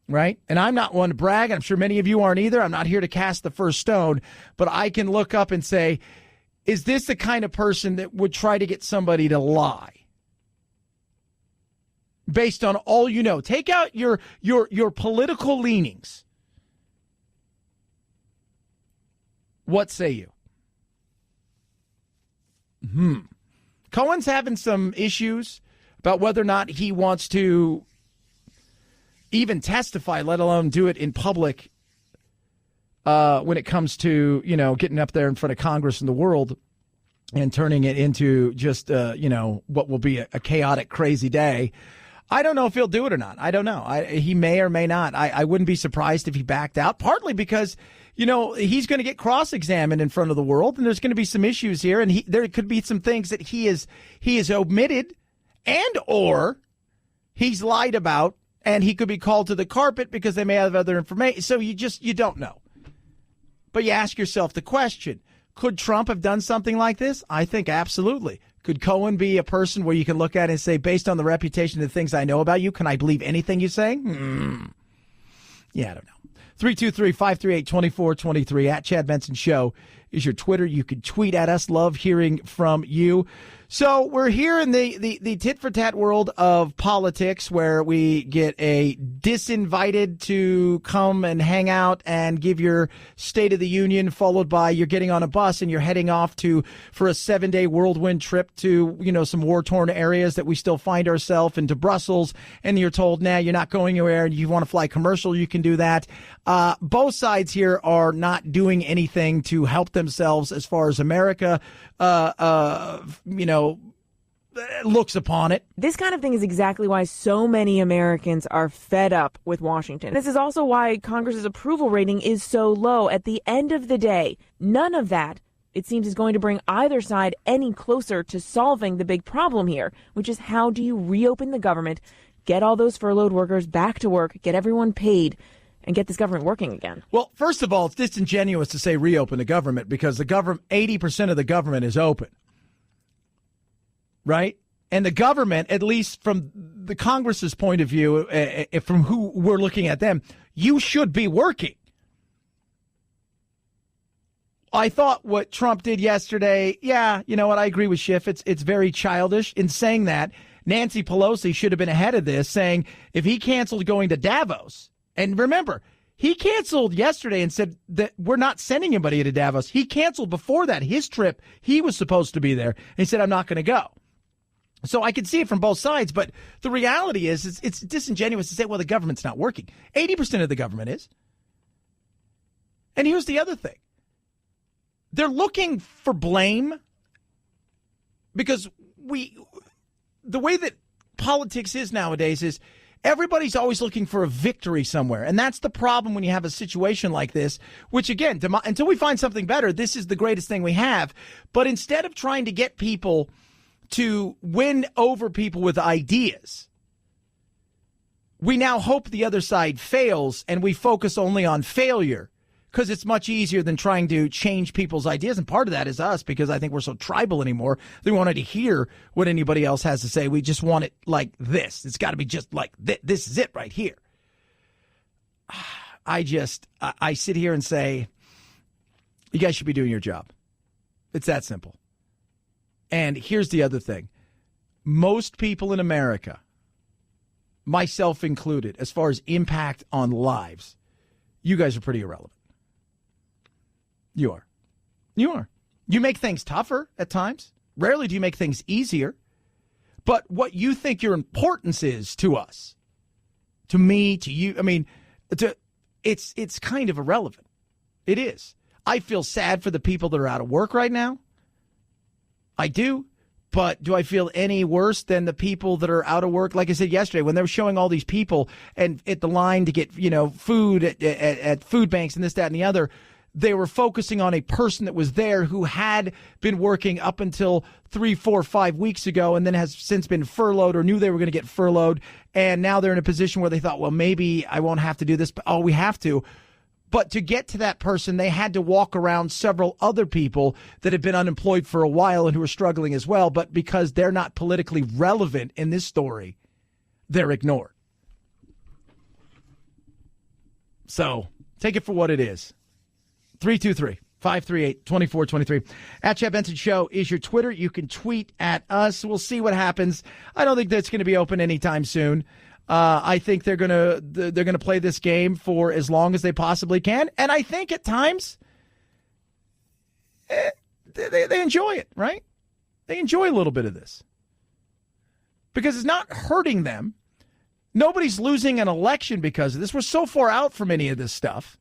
right? And I'm not one to brag. I'm sure many of you aren't either. I'm not here to cast the first stone, but I can look up and say, is this the kind of person that would try to get somebody to lie? Based on all you know. Take out your political leanings. What say you? Cohen's having some issues about whether or not he wants to even testify, let alone do it in public when it comes to, getting up there in front of Congress and the world and turning it into just, what will be a chaotic, crazy day. I don't know if he'll do it or not. I don't know. He may or may not. I wouldn't be surprised if he backed out, partly because, he's going to get cross-examined in front of the world, and there's going to be some issues here, and there could be some things that he is omitted, and or he's lied about, and he could be called to the carpet because they may have other information. So you don't know. But you ask yourself the question, could Trump have done something like this? I think absolutely. Could Cohen be a person where you can look at it and say, based on the reputation of the things I know about you, can I believe anything you say? Yeah, I don't know. 323-538-2423 at Chad Benson Show is your Twitter. You can tweet at us. Love hearing from you. So we're here in the tit-for-tat world of politics where we get a disinvited to come and hang out and give your State of the Union, followed by you're getting on a bus and you're heading off for a 7-day whirlwind trip to, some war-torn areas that we still find ourselves, into Brussels, and you're told, nah, you're not going anywhere, and you want to fly commercial, you can do that. Both sides here are not doing anything to help themselves as far as America, looks upon it. This kind of thing is exactly why so many Americans are fed up with Washington. This is also why Congress's approval rating is so low. At the end of the day, none of that, it seems, is going to bring either side any closer to solving the big problem here, which is how do you reopen the government, get all those furloughed workers back to work, get everyone paid, and get this government working again? Well, first of all, it's disingenuous to say reopen the government because the government, 80% of the government is open. Right? And the government, at least from the Congress's point of view, from who we're looking at them, you should be working. I thought what Trump did yesterday, yeah, you know what, I agree with Schiff. It's very childish. In saying that, Nancy Pelosi should have been ahead of this, saying if he canceled going to Davos, and remember, he canceled yesterday and said that we're not sending anybody to Davos. He canceled before that his trip. He was supposed to be there. And he said, I'm not going to go. So I can see it from both sides. But the reality is it's disingenuous to say, well, the government's not working. 80% of the government is. And here's the other thing. They're looking for blame because the way that politics is nowadays is everybody's always looking for a victory somewhere. And that's the problem when you have a situation like this, which, again, until we find something better, this is the greatest thing we have. But instead of trying to get people to win over people with ideas, we now hope the other side fails and we focus only on failure because it's much easier than trying to change people's ideas. And part of that is us, because I think we're so tribal anymore. We wanted to hear what anybody else has to say. We just want it like this. It's got to be just like this. This is it right here. I sit here and say, you guys should be doing your job. It's that simple. And here's the other thing. Most people in America, myself included, as far as impact on lives, you guys are pretty irrelevant. You are. You are. You make things tougher at times. Rarely do you make things easier. But what you think your importance is to us, to me, to you, I mean, it's kind of irrelevant. It is. I feel sad for the people that are out of work right now. I do. But do I feel any worse than the people that are out of work? Like I said yesterday, when they were showing all these people and at the line to get, food at food banks and this, that, and the other, they were focusing on a person that was there who had been working up until 3, 4, 5 weeks ago and then has since been furloughed or knew they were going to get furloughed. And now they're in a position where they thought, well, maybe I won't have to do this. But, we have to. But to get to that person, they had to walk around several other people that had been unemployed for a while and who were struggling as well. But because they're not politically relevant in this story, they're ignored. So take it for what it is. 323-538-2423. At Chad Benson Show is your Twitter. You can tweet at us. We'll see what happens. I don't think that's going to be open anytime soon. I think they're gonna play this game for as long as they possibly can, and I think at times they enjoy it. Right? They enjoy a little bit of this because it's not hurting them. Nobody's losing an election because of this. We're so far out from any of this stuff.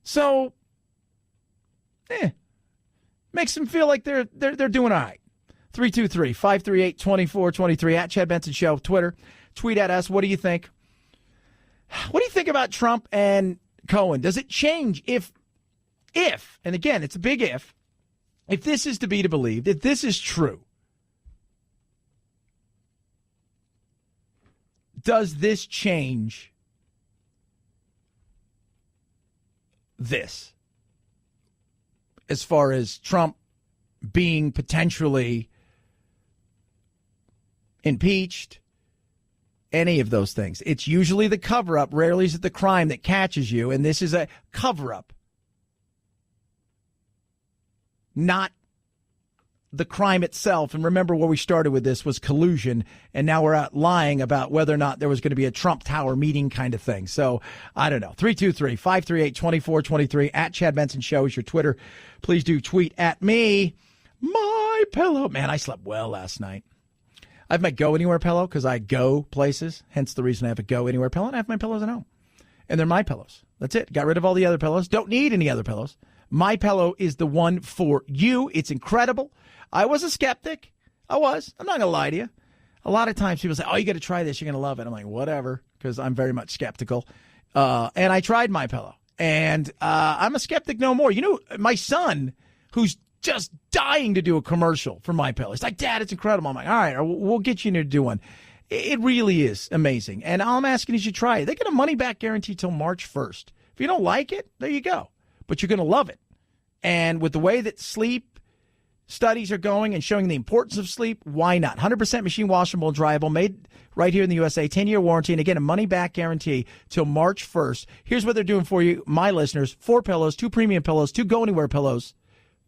So, makes them feel like they're doing all right. 323-538-2423 at Chad Benson Show, Twitter. Tweet at us. What do you think? What do you think about Trump and Cohen? Does it change if, and again, it's a big if this is to be believed, if this is true, does this change this as far as Trump being potentially impeached? Any of those things. It's usually the cover-up. Rarely is it the crime that catches you, and this is a cover-up. Not the crime itself. And remember where we started with this was collusion, and now we're out lying about whether or not there was going to be a Trump Tower meeting kind of thing. So, I don't know. 323-538-2423 at Chad Benson Show is your Twitter. Please do tweet at me. My pillow. Man, I slept well last night. I have my Go Anywhere pillow because I go places, hence the reason I have a Go Anywhere pillow, and I have my pillows at home. And they're my pillows. That's it. Got rid of all the other pillows. Don't need any other pillows. My pillow is the one for you. It's incredible. I was a skeptic. I'm not going to lie to you. A lot of times people say, oh, you got to try this. You're going to love it. I'm like, whatever, because I'm very much skeptical. And I tried My Pillow, and I'm a skeptic no more. You know, my son, who's just dying to do a commercial for My Pillow. He's like, Dad, it's incredible. I'm like, all right, we'll get you to do one. It really is amazing. And all I'm asking is you try it. They get a money-back guarantee till March 1st. If you don't like it, there you go. But you're going to love it. And with the way that sleep studies are going and showing the importance of sleep, why not? 100% machine washable and dryable, made right here in the USA, 10-year warranty, and again, a money-back guarantee till March 1st. Here's what they're doing for you, my listeners. 4 pillows, 2 premium pillows, 2 Go Anywhere pillows.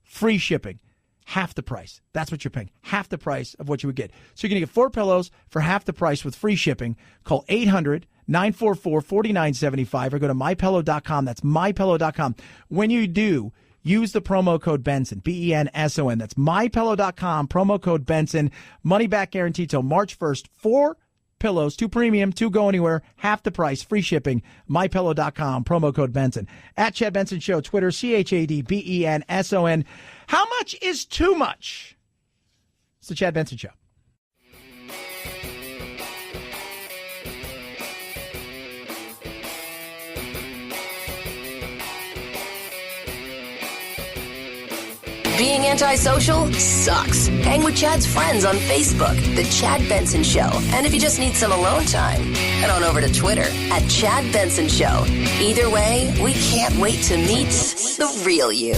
Free shipping, half the price. That's what you're paying, half the price of what you would get. So you're going to get 4 pillows for half the price with free shipping. Call 800-944-4975 or go to mypillow.com. That's mypillow.com. When you do, use the promo code Benson, B-E-N-S-O-N. That's mypillow.com, promo code Benson. Money back guarantee till March 1st. 4 pillows, 2 premium, 2 Go Anywhere, half the price, free shipping, mypillow.com, promo code Benson. At Chad Benson Show, Twitter, ChadBenson. How much is too much? It's the Chad Benson Show. Being antisocial sucks. Hang with Chad's friends on Facebook, The Chad Benson Show. And if you just need some alone time, head on over to Twitter at Chad Benson Show. Either way, we can't wait to meet the real you.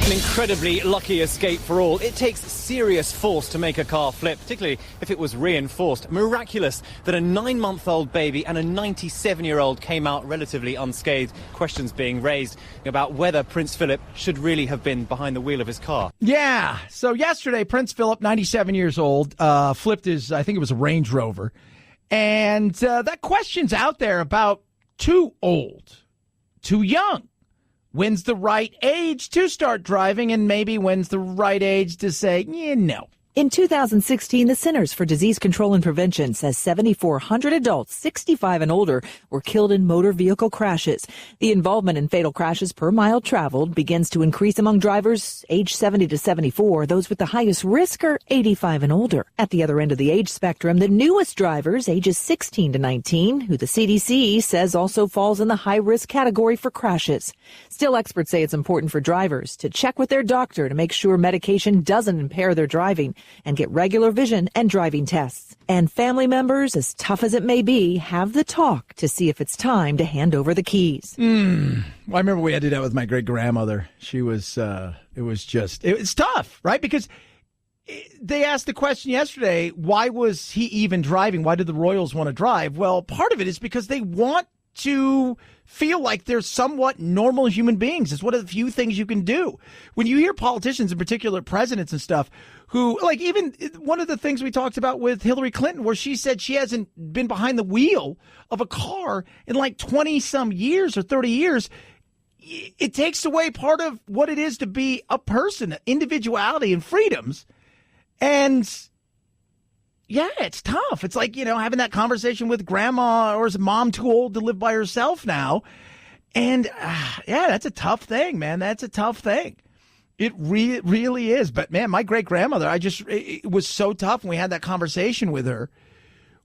An incredibly lucky escape for all. It takes serious force to make a car flip, particularly if it was reinforced. Miraculous that a 9-month-old baby and a 97-year-old came out relatively unscathed. Questions being raised about whether Prince Philip should really have been behind the wheel of his car. Yeah. So yesterday, Prince Philip, 97 years old, flipped his, I think it was a Range Rover. And that question's out there about too old, too young. When's the right age to start driving, and maybe when's the right age to say, no. In 2016, the Centers for Disease Control and Prevention says 7,400 adults 65 and older were killed in motor vehicle crashes. The involvement in fatal crashes per mile traveled begins to increase among drivers age 70 to 74. Those with the highest risk are 85 and older. At the other end of the age spectrum, the newest drivers, ages 16 to 19, who the CDC says also falls in the high-risk category for crashes. Still, experts say it's important for drivers to check with their doctor to make sure medication doesn't impair their driving, and get regular vision and driving tests. And family members, as tough as it may be, have the talk to see if it's time to hand over the keys. Well, I remember we had to do that with my great-grandmother. She was, it's tough, right? Because they asked the question yesterday, why was he even driving? Why did the Royals want to drive? Well, part of it is because they want to feel like they're somewhat normal human beings. It's one of the few things you can do. When you hear politicians, in particular presidents and stuff, who, like, even one of the things we talked about with Hillary Clinton, where she said she hasn't been behind the wheel of a car in like 20-some years or 30 years, it takes away part of what it is to be a person, individuality and freedoms. And yeah, it's tough. It's like, having that conversation with grandma, or is mom too old to live by herself now? And yeah, that's a tough thing, man. That's a tough thing. It really is. But man, my great grandmother, it was so tough. And we had that conversation with her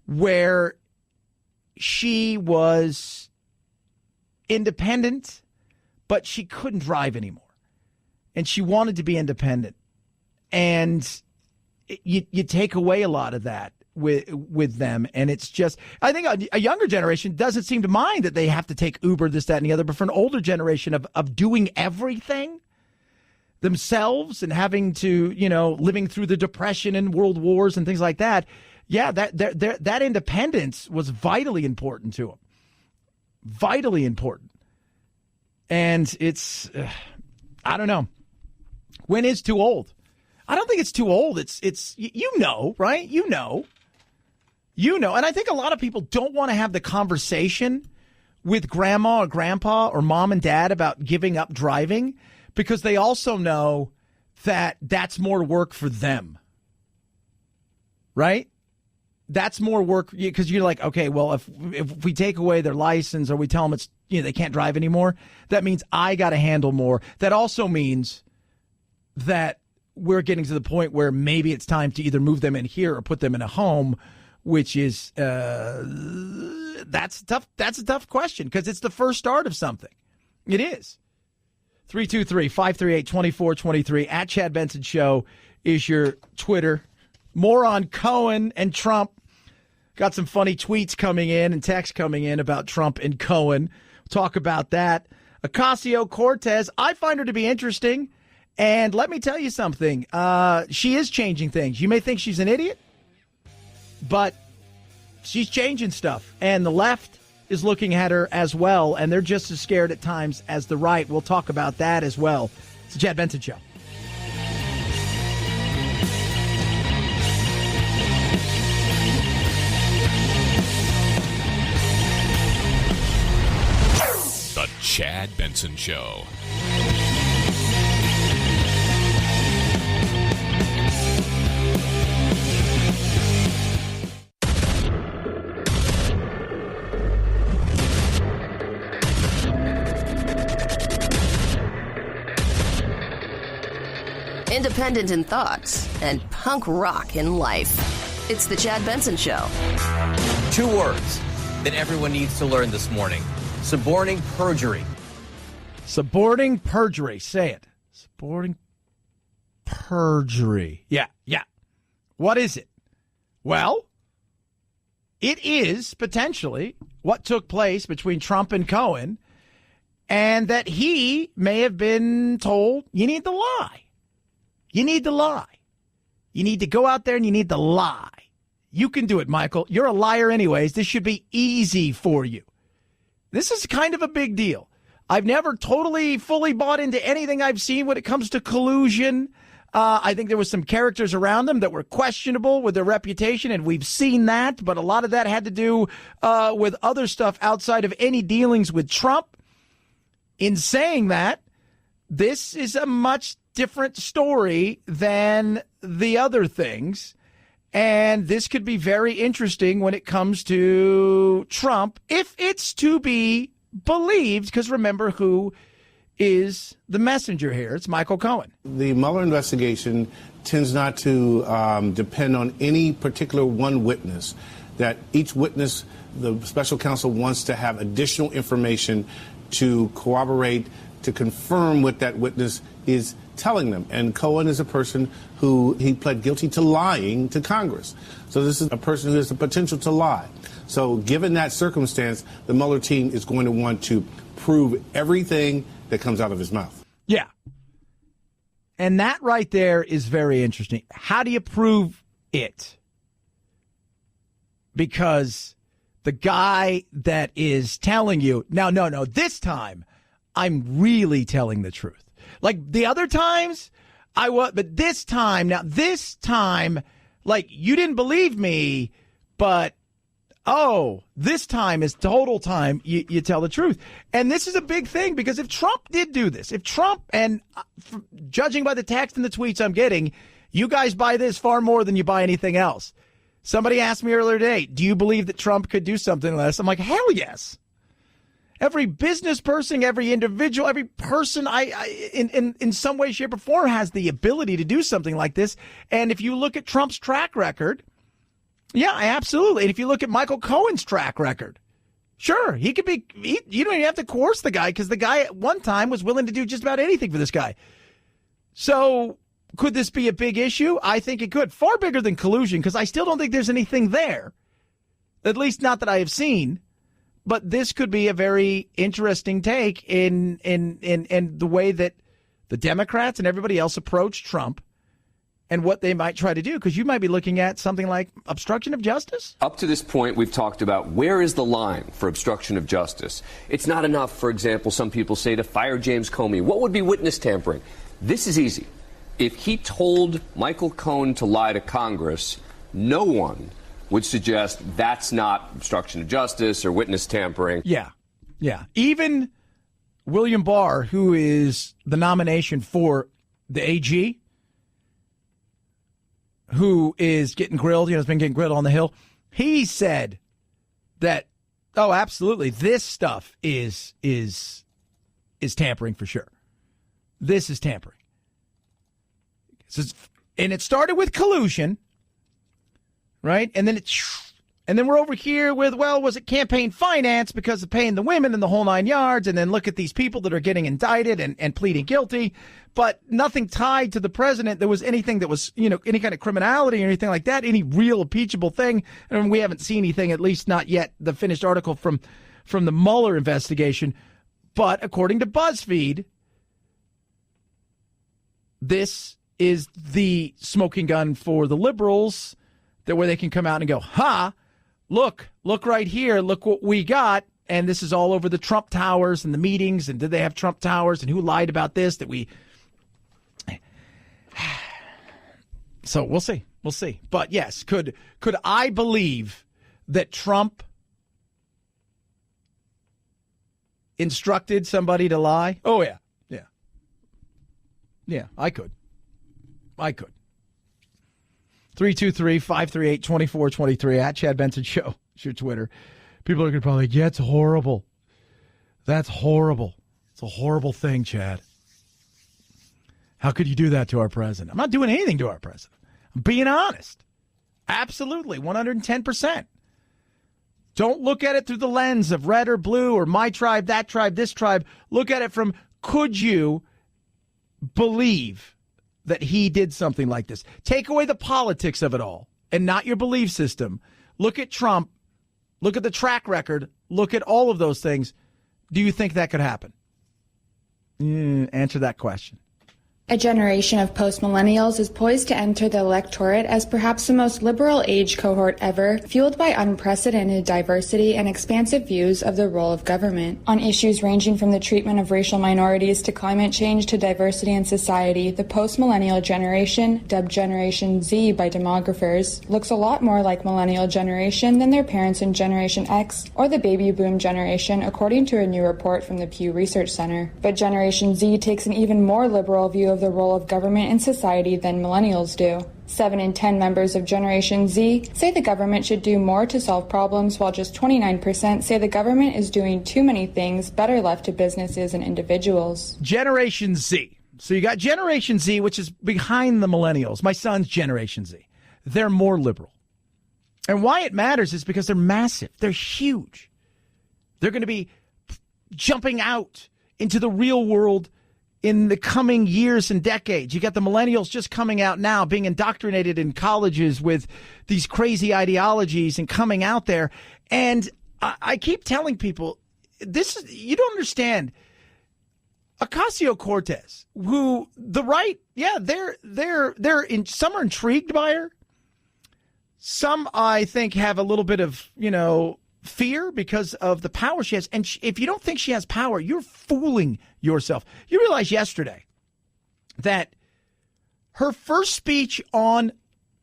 where she was independent, but she couldn't drive anymore. And she wanted to be independent. And you take away a lot of that with them. And it's just, I think a younger generation doesn't seem to mind that they have to take Uber, this, that, and the other. But for an older generation of doing everything themselves and having to, living through the Depression and world wars and things like that. Yeah, that independence was vitally important to them. Vitally important. And it's, I don't know. When is too old? I don't think it's too old. It's right? You know. And I think a lot of people don't want to have the conversation with grandma or grandpa or mom and dad about giving up driving because they also know that that's more work for them. Right? That's more work because you're like, okay, well, if we take away their license or we tell them it's, they can't drive anymore, that means I got to handle more. That also means that we're getting to the point where maybe it's time to either move them in here or put them in a home, which is that's tough. That's a tough question because it's the first start of something. It is. 323-538-2423 at Chad Benson Show is your Twitter. More on Cohen and Trump. Got some funny tweets coming in and texts coming in about Trump and Cohen. We'll talk about that. Ocasio-Cortez, I find her to be interesting. And let me tell you something. She is changing things. You may think she's an idiot, but she's changing stuff. And the left is looking at her as well. And they're just as scared at times as the right. We'll talk about that as well. It's the Chad Benson Show. The Chad Benson Show. Independent in thoughts and punk rock in life. It's the Chad Benson Show. 2 words that everyone needs to learn this morning. Suborning perjury. Suborning perjury. Say it. Suborning perjury. Yeah. What is it? Well, it is potentially what took place between Trump and Cohen, and that he may have been told, you need to lie. You need to lie. You need to go out there and you need to lie. You can do it, Michael. You're a liar anyways. This should be easy for you. This is kind of a big deal. I've never totally, fully bought into anything I've seen when it comes to collusion. I think there was some characters around them that were questionable with their reputation, and we've seen that. But a lot of that had to do with other stuff outside of any dealings with Trump. In saying that, this is a much different story than the other things. And this could be very interesting when it comes to Trump, if it's to be believed, because remember who is the messenger here. It's Michael Cohen. The Mueller investigation tends not to depend on any particular one witness, that each witness, the special counsel wants to have additional information to corroborate, to confirm what that witness is telling them. And Cohen is a person who he pled guilty to lying to Congress. So this is a person who has the potential to lie. So given that circumstance, the Mueller team is going to want to prove everything that comes out of his mouth. Yeah. And that right there is very interesting. How do you prove it? Because the guy that is telling you, no, this time I'm really telling the truth. Like the other times I was, but this time, like you didn't believe me, but this time is total time you tell the truth. And this is a big thing because if Trump did do this, if Trump, and judging by the text and the tweets I'm getting, you guys buy this far more than you buy anything else. Somebody asked me earlier today, do you believe that Trump could do something like this? I'm like, hell yes. Every business person, every individual, every person in some way, shape, or form has the ability to do something like this. And if you look at Trump's track record, yeah, absolutely. And if you look at Michael Cohen's track record, sure, he could be, you don't even have to coerce the guy because the guy at one time was willing to do just about anything for this guy. So Could this be a big issue? I think it could. Far bigger than collusion, because I still don't think there's anything there. At least not that I have seen. But this could be a very interesting take in the way that the Democrats and everybody else approach Trump and what they might try to do, because you might be looking at something like obstruction of justice. Up to this point, we've talked about where is the line for obstruction of justice. It's not enough, for example, some people say, to fire James Comey. What would be witness tampering? This is easy. If he told Michael Cohen to lie to Congress, no one would suggest that's not obstruction of justice or witness tampering. Yeah. Even William Barr, who is the nomination for the AG, who is getting grilled, has been getting grilled on the Hill, he said that, oh, absolutely, this stuff is tampering for sure. This is tampering. And it started with collusion, right? And then we're over here with, well, was it campaign finance because of paying the women and the whole 9 yards? And then look at these people that are getting indicted and pleading guilty, but nothing tied to the president. There was anything that was, any kind of criminality or anything like that, any real impeachable thing. And we haven't seen anything, at least not yet, the finished article from the Mueller investigation. But according to BuzzFeed, this is the smoking gun for the liberals, that where they can come out and go, look right here, look what we got. And this is all over the Trump towers and the meetings. And did they have Trump towers? And who lied about this? So we'll see. But yes, could I believe that Trump instructed somebody to lie? Oh, yeah. Yeah, I could. 323-538-2423 at Chad Benson Show. It's your Twitter. People are going to probably like, yeah, it's horrible. That's horrible. It's a horrible thing, Chad. How could you do that to our president? I'm not doing anything to our president. I'm being honest. Absolutely, 110%. Don't look at it through the lens of red or blue or my tribe, that tribe, this tribe. Look at it from, could you believe that he did something like this? Take away the politics of it all and not your belief system. Look at Trump. Look at the track record. Look at all of those things. Do you think that could happen? Answer that question. A generation of post-millennials is poised to enter the electorate as perhaps the most liberal age cohort ever, fueled by unprecedented diversity and expansive views of the role of government. On issues ranging from the treatment of racial minorities to climate change to diversity in society, the post-millennial generation, dubbed Generation Z by demographers, looks a lot more like millennial generation than their parents in Generation X or the baby boom generation, according to a new report from the Pew Research Center. But Generation Z takes an even more liberal view of the role of government in society than millennials do. 7 in 10 members of Generation Z say the government should do more to solve problems, while just 29% say the government is doing too many things better left to businesses and individuals. Generation Z. So you got Generation Z, which is behind the millennials. My son's Generation Z. They're more liberal. And why it matters is because they're massive. They're huge. They're going to be jumping out into the real world in the coming years and decades. You got the millennials just coming out now, being indoctrinated in colleges with these crazy ideologies and coming out there. And I keep telling people, you don't understand. Ocasio-Cortez, who the right, some are intrigued by her. Some, I think, have a little bit of, fear because of the power she has. And if you don't think she has power, you're fooling yourself. You realize yesterday that her first speech on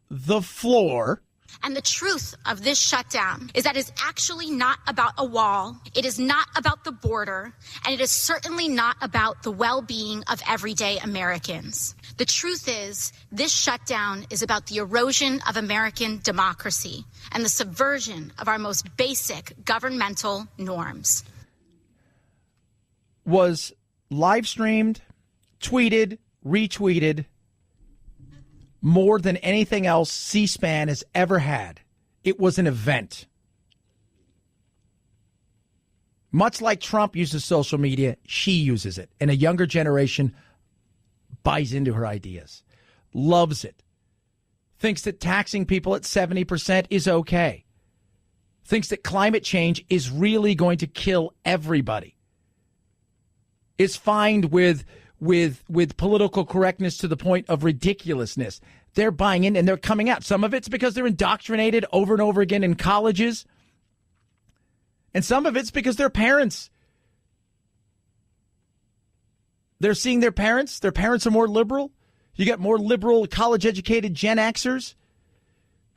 the floor. And the truth of this shutdown is that it's actually not about a wall. It is not about the border. And it is certainly not about the well-being of everyday Americans. The truth is, this shutdown is about the erosion of American democracy and the subversion of our most basic governmental norms. Was live streamed, tweeted, retweeted more than anything else C-SPAN has ever had. It was an event. Much like Trump uses social media, she uses it. And a younger generation buys into her ideas. loves it. Thinks that taxing people at 70% is okay. Thinks that climate change is really going to kill everybody. Is fine with political correctness to the point of ridiculousness. They're buying in and they're coming out. Some of it's because they're indoctrinated over and over again in colleges. And some of it's because their parents, they're seeing their parents. Their parents are more liberal. You got more liberal, college-educated Gen Xers,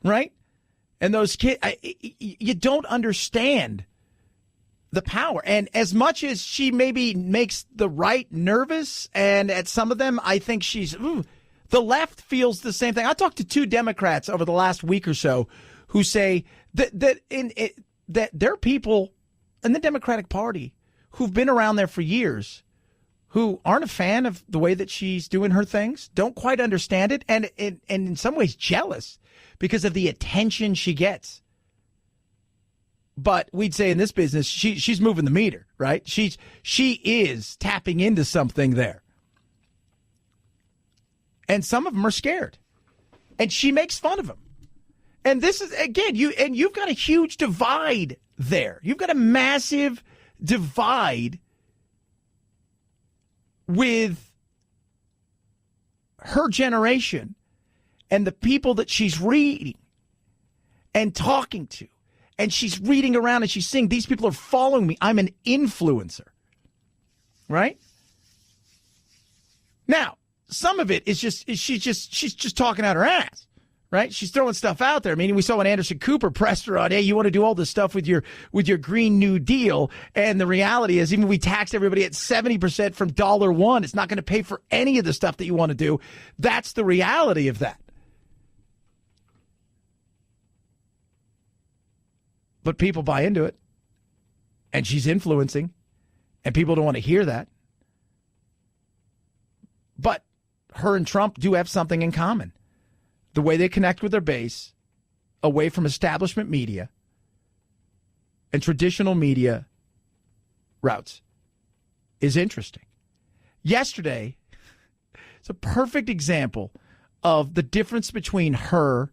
right? And those kids, you don't understand the power. And as much as she maybe makes the right nervous, and at some of them, I think the left feels the same thing. I talked to 2 Democrats over the last week or so who say that there are people in the Democratic Party who've been around there for years who aren't a fan of the way that she's doing her things, don't quite understand it, and in some ways jealous because of the attention she gets. But we'd say in this business, she's moving the meter, right? She is tapping into something there. And some of them are scared. And she makes fun of them. And this is, again, you've got a huge divide there. You've got a massive divide with her generation and the people that she's reading and talking to. And she's reading around and she's saying, these people are following me. I'm an influencer. Right? Now, some of it is she's just talking out her ass. Right? She's throwing stuff out there. I mean, we saw when Anderson Cooper pressed her on, hey, you want to do all this stuff with your Green New Deal. And the reality is, even if we tax everybody at 70% from $1, it's not going to pay for any of the stuff that you want to do. That's the reality of that. But people buy into it. And she's influencing. And people don't want to hear that. But her and Trump do have something in common. The way they connect with their base, away from establishment media and traditional media routes, is interesting. Yesterday, it's a perfect example of the difference between her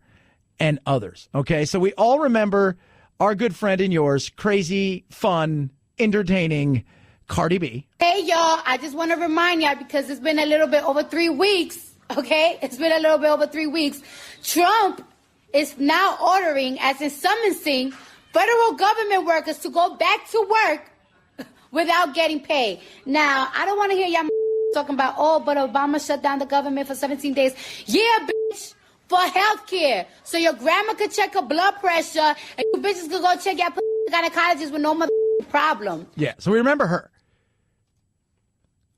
and others. Okay, so we all remember our good friend and yours, crazy, fun, entertaining Cardi B. Hey, y'all, I just want to remind y'all, because it's been a little bit over 3 weeks. Okay, it's been a little bit over 3 weeks. Trump is now ordering, as in summoning, federal government workers to go back to work without getting paid. Now, I don't want to hear y'all talking about, oh, but Obama shut down the government for 17 days. Yeah, bitch, for health care. So your grandma could check her blood pressure, and you bitches could go check your gynecologist with no problem. Yeah, so we remember her.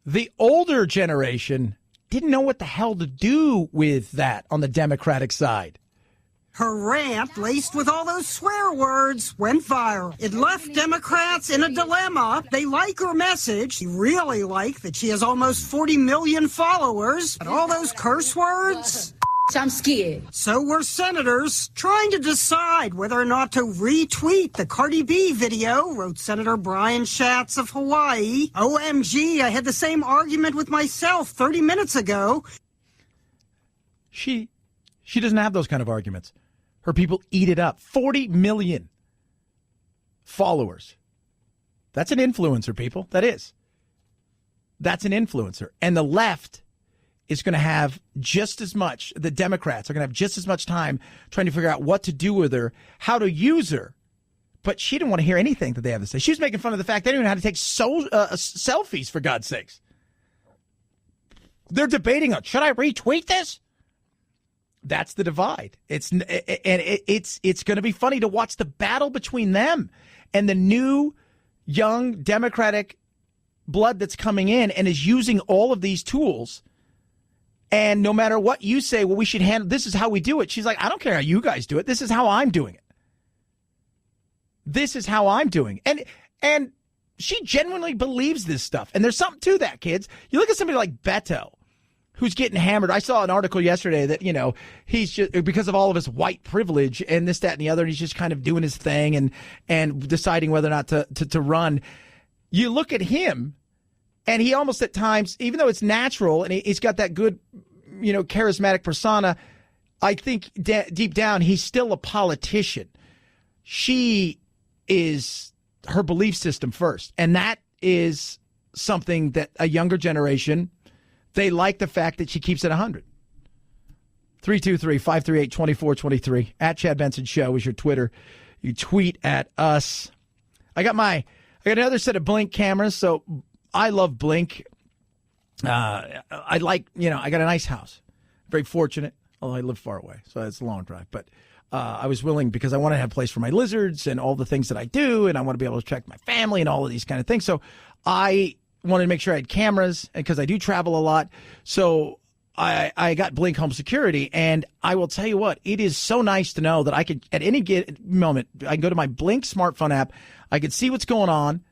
The older generation didn't know what the hell to do with that on the Democratic side. Her rant, laced with all those swear words, went viral. It left Democrats in a dilemma. They like her message. They really like that she has almost 40 million followers. But all those curse words? I'm scared. So were senators trying to decide whether or not to retweet the Cardi B video, wrote Senator Brian Schatz of Hawaii. OMG, I had the same argument with myself 30 minutes ago. She doesn't have those kind of arguments. Her people eat it up. 40 million followers. That's an influencer, people. That is. That's an influencer. And the left is going to have just as much, the Democrats are going to have just as much time trying to figure out what to do with her, how to use her. But she didn't want to hear anything that they have to say. She was making fun of the fact they didn't even know how to take selfies, for God's sakes. They're debating on, should I retweet this? That's the divide. It's going to be funny to watch the battle between them and the new young Democratic blood that's coming in and is using all of these tools. And no matter what you say, well, we should handle, this is how we do it. She's like, I don't care how you guys do it. This is how I'm doing it. This is how I'm doing it. And she genuinely believes this stuff. And there's something to that, kids. You look at somebody like Beto, who's getting hammered. I saw an article yesterday that, he's just, because of all of his white privilege and this, that, and the other, he's just kind of doing his thing and deciding whether or not to run. You look at him, and he almost at times, even though it's natural and he's got that good charismatic persona, I think deep down he's still a politician. She is her belief system first, and that is something that a younger generation, they like the fact that she keeps it 100. 323-538-2423. At Chad Benson Show is your Twitter. You tweet at us. I got another set of Blink cameras, so I love Blink. I got a nice house. Very fortunate, although I live far away, so it's a long drive. But I was willing because I want to have a place for my lizards and all the things that I do, and I want to be able to check my family and all of these kind of things. So I wanted to make sure I had cameras, and because I do travel a lot, so I got Blink Home Security, and I will tell you what, it is so nice to know that I could, at any moment, I can go to my Blink smartphone app, I could see what's going on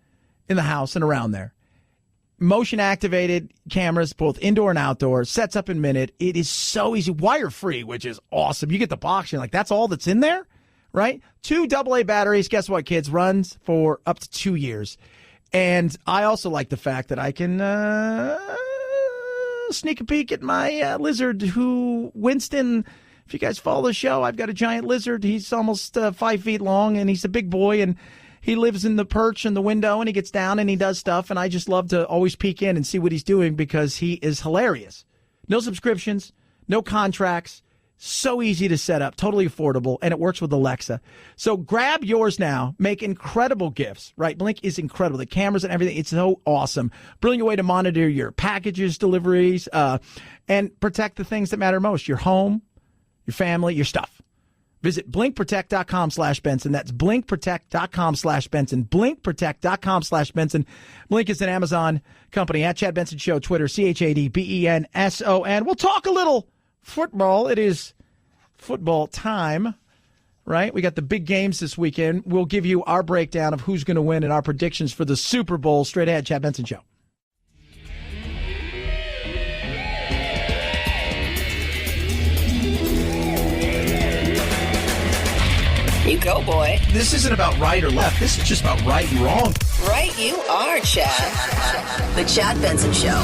in the house and around there. Motion-activated cameras, both indoor and outdoor, sets up in a minute. It is so easy. Wire-free, which is awesome. You get the box, you're like, that's all that's in there, right? 2 AA batteries. Guess what, kids? Runs for up to 2 years. And I also like the fact that I can sneak a peek at my lizard, who, Winston, if you guys follow the show, I've got a giant lizard. He's almost 5 feet long, and he's a big boy, and he lives in the perch in the window, and he gets down and he does stuff, and I just love to always peek in and see what he's doing because he is hilarious. No subscriptions, no contracts, so easy to set up, totally affordable, and it works with Alexa. So grab yours now. Make incredible gifts, right? Blink is incredible. The cameras and everything, it's so awesome. Brilliant way to monitor your packages, deliveries, and protect the things that matter most, your home, your family, your stuff. Visit blinkprotect.com/Benson. That's blinkprotect.com/Benson. Blinkprotect.com/Benson. Blink is an Amazon company. At Chad Benson Show, Twitter, ChadBenson. We'll talk a little football. It is football time, right? We got the big games this weekend. We'll give you our breakdown of who's going to win and our predictions for the Super Bowl. Straight ahead, Chad Benson Show. You go, boy. This isn't about right or left. This is just about right and wrong. Right you are, Chad. The Chad Benson Show.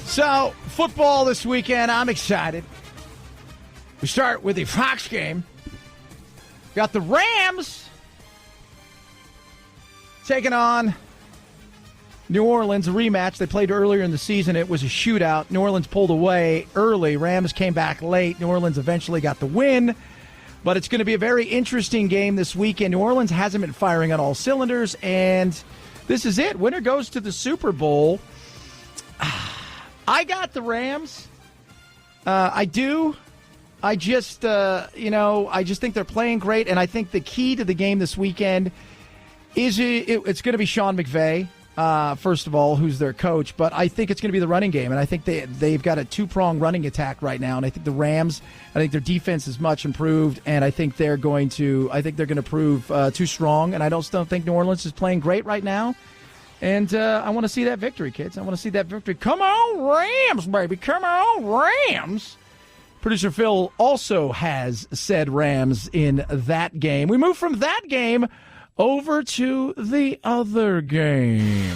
So, football this weekend. I'm excited. We start with the Fox game. Got the Rams taking on New Orleans, a rematch. They played earlier in the season. It was a shootout. New Orleans pulled away early. Rams came back late. New Orleans eventually got the win. But it's going to be a very interesting game this weekend. New Orleans hasn't been firing on all cylinders, and this is it. Winner goes to the Super Bowl. I got the Rams. I do. I just, I just think they're playing great, and I think the key to the game this weekend is it's going to be Sean McVay, first of all, who's their coach, but I think it's going to be the running game, and I think they've got a two-pronged running attack right now, and I think the Rams, I think their defense is much improved, and I think they're going to prove too strong, and I don't think New Orleans is playing great right now, and I want to see that victory, kids. I want to see that victory. Come on, Rams, baby. Come on, Rams. Producer Phil also has said Rams in that game. We move from that game over to the other game.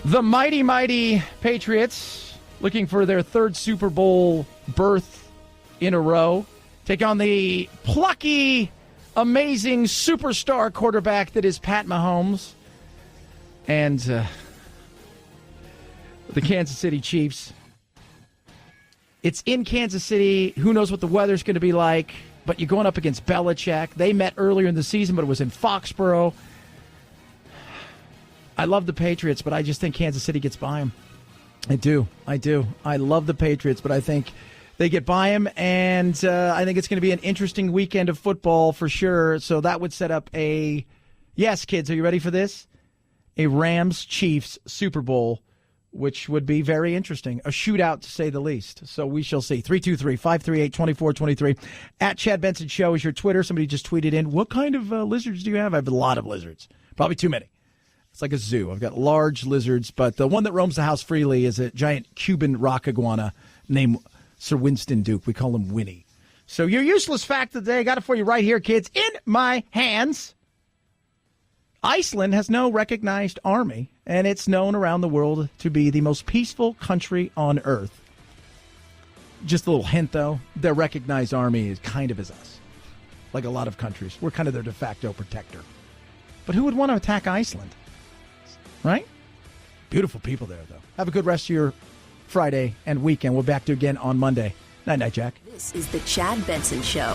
The mighty, mighty Patriots, looking for their third Super Bowl berth in a row, take on the plucky, amazing superstar quarterback that is Pat Mahomes. And the Kansas City Chiefs. It's in Kansas City. Who knows what the weather's going to be like, but you're going up against Belichick. They met earlier in the season, but it was in Foxborough. I love the Patriots, but I just think Kansas City gets by them. I do. I love the Patriots, but I think they get by them, and I think it's going to be an interesting weekend of football for sure. So that would set up yes, kids, are you ready for this? A Rams-Chiefs Super Bowl which would be very interesting. A shootout, to say the least. So we shall see. 323-538-2423. At Chad Benson Show is your Twitter. Somebody just tweeted in, what kind of lizards do you have? I have a lot of lizards. Probably too many. It's like a zoo. I've got large lizards, but the one that roams the house freely is a giant Cuban rock iguana named Sir Winston Duke. We call him Winnie. So your useless fact of the day, I got it for you right here, kids, in my hands. Iceland has no recognized army, and it's known around the world to be the most peaceful country on earth. Just a little hint, though, their recognized army is kind of as us. Like a lot of countries. We're kind of their de facto protector. But who would want to attack Iceland? Right? Beautiful people there, though. Have a good rest of your Friday and weekend. We'll be back to you again on Monday. Night-night, Jack. This is the Chad Benson Show.